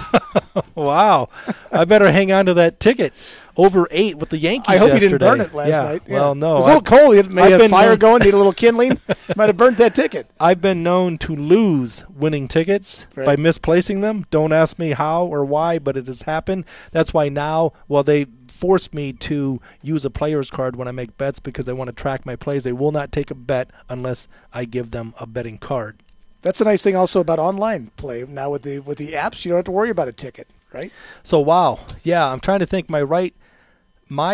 Wow. I better hang on to that ticket. Over 8 with the Yankees I hope yesterday. you didn't burn it last night. Yeah. Well, no. It was a little cold. You may have fire going, need a little kindling. Might have burnt that ticket. I've been known to lose winning tickets by misplacing them. Don't ask me how or why, but it has happened. That's why now, they forced me to use a player's card when I make bets because I want to track my plays. They will not take a bet unless I give them a betting card. That's a nice thing also about online play. Now with the apps, you don't have to worry about a ticket, right? So, wow. Yeah, I'm trying to think my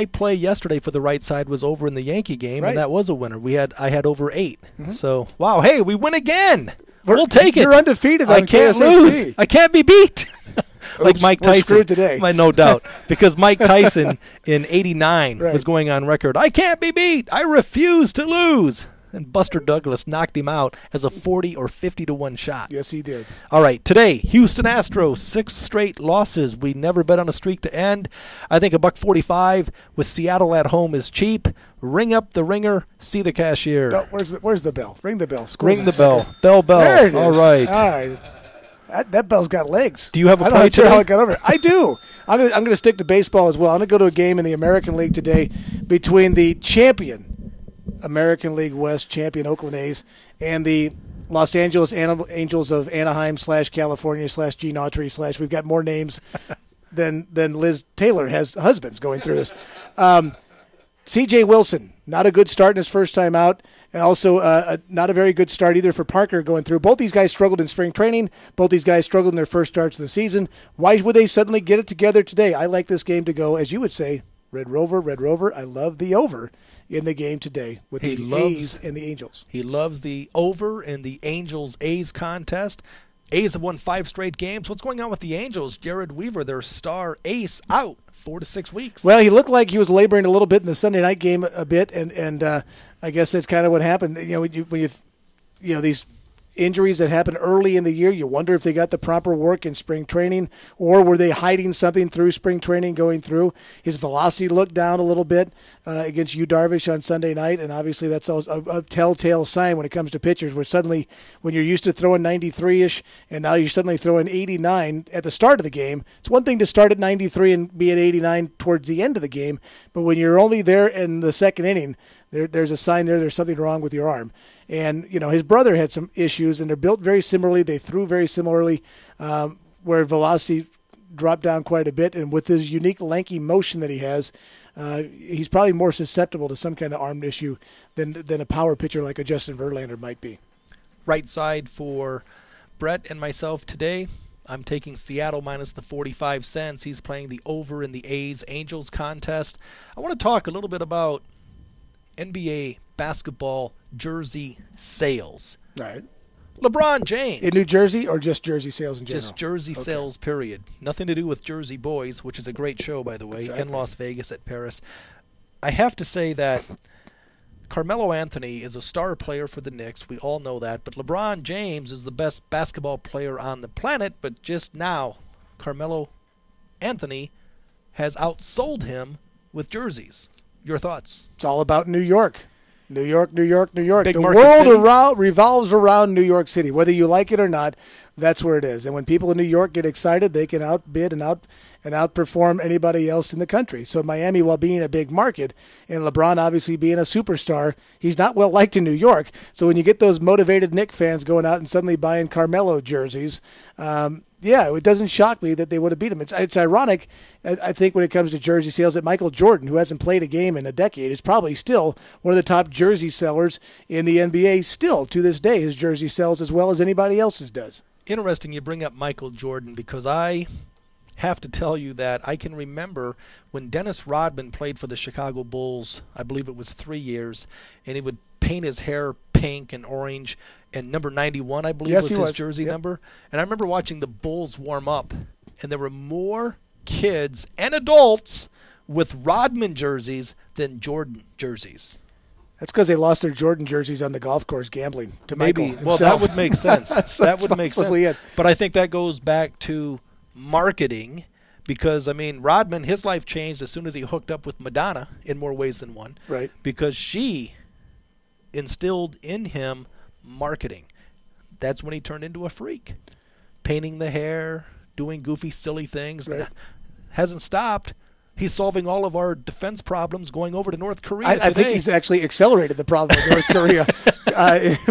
play yesterday for the right side was over in the Yankee game, and that was a winner. I had over 8. Mm-hmm. So, wow, hey, we win again. We'll take it. You're undefeated. I can't lose. I can't be beat. Like Mike Tyson. We're screwed today. No doubt. Because Mike Tyson in 89 was going on record. I can't be beat. I refuse to lose. And Buster Douglas knocked him out as a 40 or 50 to 1 shot. Yes, he did. All right, today, Houston Astros, 6 straight losses. We never bet on a streak to end. I think $1.45 with Seattle at home is cheap. Ring up the ringer, see the cashier. No, where's the bell? Ring the bell. Ring the bell. Bell. There it is. All right. That bell's got legs. Do you have a play I'm not sure today? how it got over it. I do. I'm going to stick to baseball as well. I'm going to go to a game in the American League today between the champion American League West champion Oakland A's and the Los Angeles Angels of Anaheim / California / Gene Autry / we've got more names than Liz Taylor has husbands going through this. C.J. Wilson, not a good start in his first time out, and also not a very good start either for Parker going through. Both these guys struggled in spring training. Both these guys struggled in their first starts of the season. Why would they suddenly get it together today? I like this game to go, as you would say, Red Rover. I love the over in the game today with the A's and the Angels. He loves the over in the Angels-A's contest. A's have won 5 straight games. What's going on with the Angels? Jared Weaver, their star ace, out 4 to 6 weeks. Well, he looked like he was laboring a little bit in the Sunday night game a bit, and I guess that's kind of what happened. When you these injuries that happen early in the year, you wonder if they got the proper work in spring training, or were they hiding something through spring training going through. His velocity looked down a little bit against Yu Darvish on Sunday night, and obviously that's a telltale sign when it comes to pitchers, where suddenly when you're used to throwing 93-ish and now you're suddenly throwing 89 at the start of the game, it's one thing to start at 93 and be at 89 towards the end of the game, but when you're only there in the second inning, there's a sign there's something wrong with your arm. And, his brother had some issues, and they're built very similarly. They threw very similarly, where velocity dropped down quite a bit. And with his unique lanky motion that he has, he's probably more susceptible to some kind of arm issue than a power pitcher like a Justin Verlander might be. Right side for Brett and myself today. I'm taking Seattle minus the 45 cents. He's playing the over in the A's-Angels contest. I want to talk a little bit about NBA basketball jersey sales. Right. LeBron James. In New Jersey or just jersey sales in general? Just jersey sales, period. Nothing to do with Jersey Boys, which is a great show, by the way, in Las Vegas at Paris. I have to say that Carmelo Anthony is a star player for the Knicks. We all know that. But LeBron James is the best basketball player on the planet. But just now, Carmelo Anthony has outsold him with jerseys. Your thoughts? It's all about New York. New York, New York, New York. Big The market world city. revolves around New York City. Whether you like it or not, that's where it is. And when people in New York get excited, they can outbid and outperform anybody else in the country. So Miami, while being a big market, and LeBron obviously being a superstar, he's not well liked in New York. So when you get those motivated Knicks fans going out and suddenly buying Carmelo jerseys, it doesn't shock me that they would have beat him. It's ironic, I think, when it comes to jersey sales, that Michael Jordan, who hasn't played a game in a decade, is probably still one of the top jersey sellers in the NBA. Still, to this day, his jersey sells as well as anybody else's does. Interesting you bring up Michael Jordan, because I have to tell you that I can remember when Dennis Rodman played for the Chicago Bulls. I believe it was 3 years, and he would paint his hair pink and orange, and number 91, I believe, was his jersey number. And I remember watching the Bulls warm up, and there were more kids and adults with Rodman jerseys than Jordan jerseys. That's because they lost their Jordan jerseys on the golf course gambling to Maybe. Michael Well, himself. that would make sense. That would make sense. it. But I think that goes back to marketing, because, I mean, Rodman, his life changed as soon as he hooked up with Madonna in more ways than one. Right. Because she instilled in him marketing. That's when he turned into a freak. Painting the hair, doing goofy, silly things. Right. Hasn't stopped. He's solving all of our defense problems going over to North Korea I think he's actually accelerated the problem with North Korea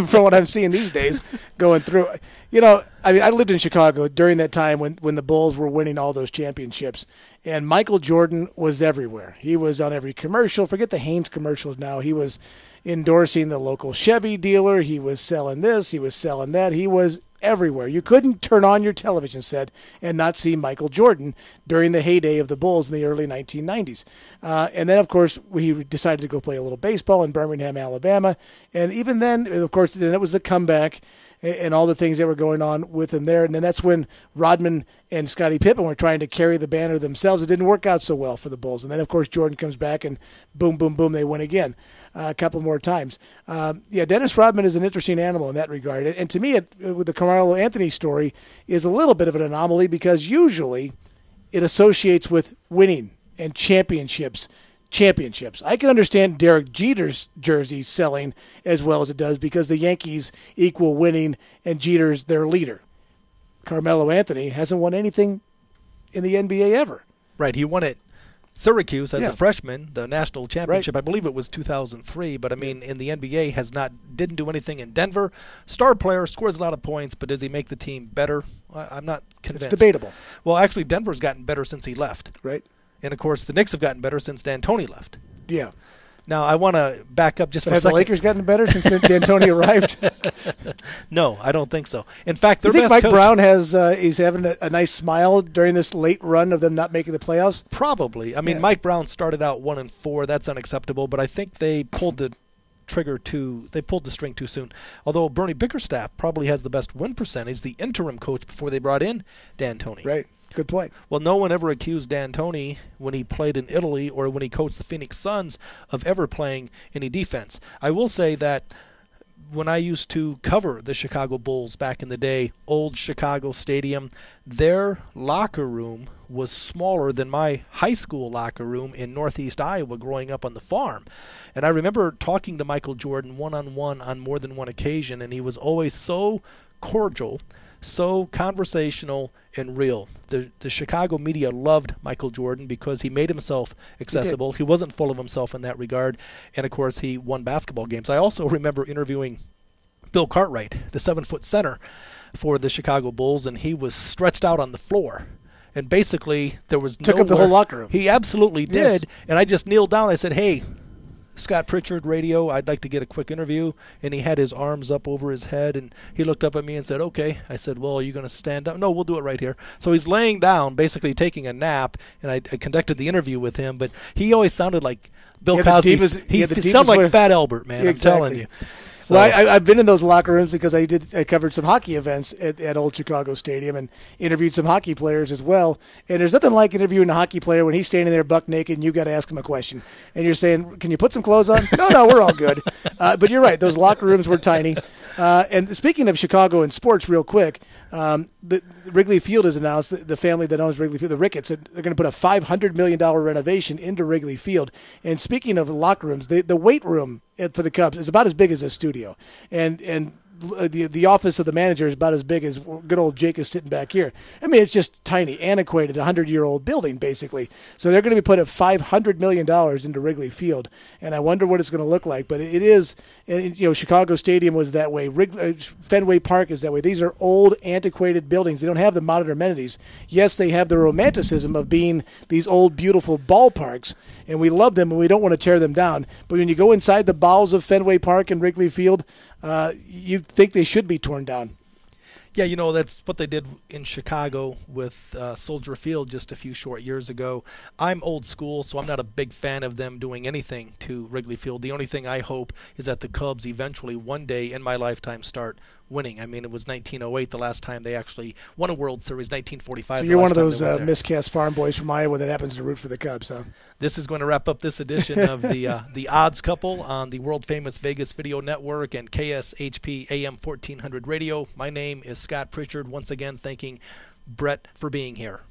from what I'm seeing these days going through. I lived in Chicago during that time when the Bulls were winning all those championships, and Michael Jordan was everywhere. He was on every commercial. Forget the Hanes commercials now. He was endorsing the local Chevy dealer. He was selling this. He was selling that. He was everywhere. You couldn't turn on your television set and not see Michael Jordan during the heyday of the Bulls in the early 1990s. And then, of course, he decided to go play a little baseball in Birmingham, Alabama. And even then, of course, then it was the comeback and all the things that were going on with him there. And then that's when Rodman and Scottie Pippen were trying to carry the banner themselves. It didn't work out so well for the Bulls. And then, of course, Jordan comes back and boom, boom, boom, they win again a couple more times. Dennis Rodman is an interesting animal in that regard. And to me, with the Carmelo Anthony story, is a little bit of an anomaly, because usually it associates with winning and championships. I can understand Derek Jeter's jersey selling as well as it does, because the Yankees equal winning and Jeter's their leader. Carmelo Anthony hasn't won anything in the NBA ever. Right. He won at Syracuse as a freshman, the national championship. Right. I believe it was 2003, but I mean, in the NBA didn't do anything in Denver. Star player, scores a lot of points, but does he make the team better? I'm not convinced. It's debatable. Well, actually, Denver's gotten better since he left. Right. And, of course, the Knicks have gotten better since D'Antoni left. Yeah. Now, I want to back up just for a second. second. Have the Lakers gotten better since D'Antoni arrived? No, I don't think so. In fact, their you think best Mike Brown is having a nice smile during this late run of them not making the playoffs? Probably. I mean, Mike Brown started out 1-4. That's unacceptable. But I think they pulled the string too soon. Although Bernie Bickerstaff probably has the best win percentage, the interim coach before they brought in D'Antoni. Right. Good point. Well, no one ever accused D'Antoni when he played in Italy or when he coached the Phoenix Suns of ever playing any defense. I will say that when I used to cover the Chicago Bulls back in the day, old Chicago Stadium, their locker room was smaller than my high school locker room in northeast Iowa growing up on the farm. And I remember talking to Michael Jordan one-on-one on more than one occasion, and he was always so cordial, so conversational and real. The Chicago media loved Michael Jordan because he made himself accessible. He wasn't full of himself in that regard. And, of course, he won basketball games. I also remember interviewing Bill Cartwright, the 7-foot center for the Chicago Bulls, and he was stretched out on the floor. And basically there was Took up the whole locker room. He absolutely did. Yes. And I just kneeled down. I said, hey, Scott Pritchard radio, I'd like to get a quick interview. And he had his arms up over his head, and he looked up at me and said, okay. I said, well, are you going to stand up? No, we'll do it right here. So he's laying down, basically taking a nap, and I conducted the interview with him. But he always sounded like Bill Cosby. He sounded like Fat Albert, man. Exactly. I'm telling you. So, well, I've been in those locker rooms because I covered some hockey events at Old Chicago Stadium and interviewed some hockey players as well. And there's nothing like interviewing a hockey player when he's standing there buck naked and you got to ask him a question. And you're saying, can you put some clothes on? No, we're all good. But you're right. Those locker rooms were tiny. And speaking of Chicago and sports real quick, the Wrigley Field has announced, the family that owns Wrigley Field, the Ricketts, they're going to put a $500 million renovation into Wrigley Field. And speaking of locker rooms, the weight room for the Cubs is about as big as a studio, and the office of the manager is about as big as good old Jake is sitting back here. I mean, it's just tiny, antiquated, 100-year-old building, basically. So they're going to be putting $500 million into Wrigley Field, and I wonder what it's going to look like. But it is, Chicago Stadium was that way. Fenway Park is that way. These are old, antiquated buildings. They don't have the modern amenities. Yes, they have the romanticism of being these old, beautiful ballparks, and we love them, and we don't want to tear them down. But when you go inside the bowels of Fenway Park and Wrigley Field, you think they should be torn down. Yeah, that's what they did in Chicago with Soldier Field just a few short years ago. I'm old school, so I'm not a big fan of them doing anything to Wrigley Field. The only thing I hope is that the Cubs eventually, one day in my lifetime, start winning. I mean, it was 1908 the last time they actually won a World Series, 1945. So you're one of those miscast farm boys from Iowa that happens to root for the Cubs, huh? This is going to wrap up this edition of the Odds Couple on the world-famous Vegas Video Network and KSHP AM 1400 Radio. My name is Scott Pritchard. Once again, thanking Brett for being here.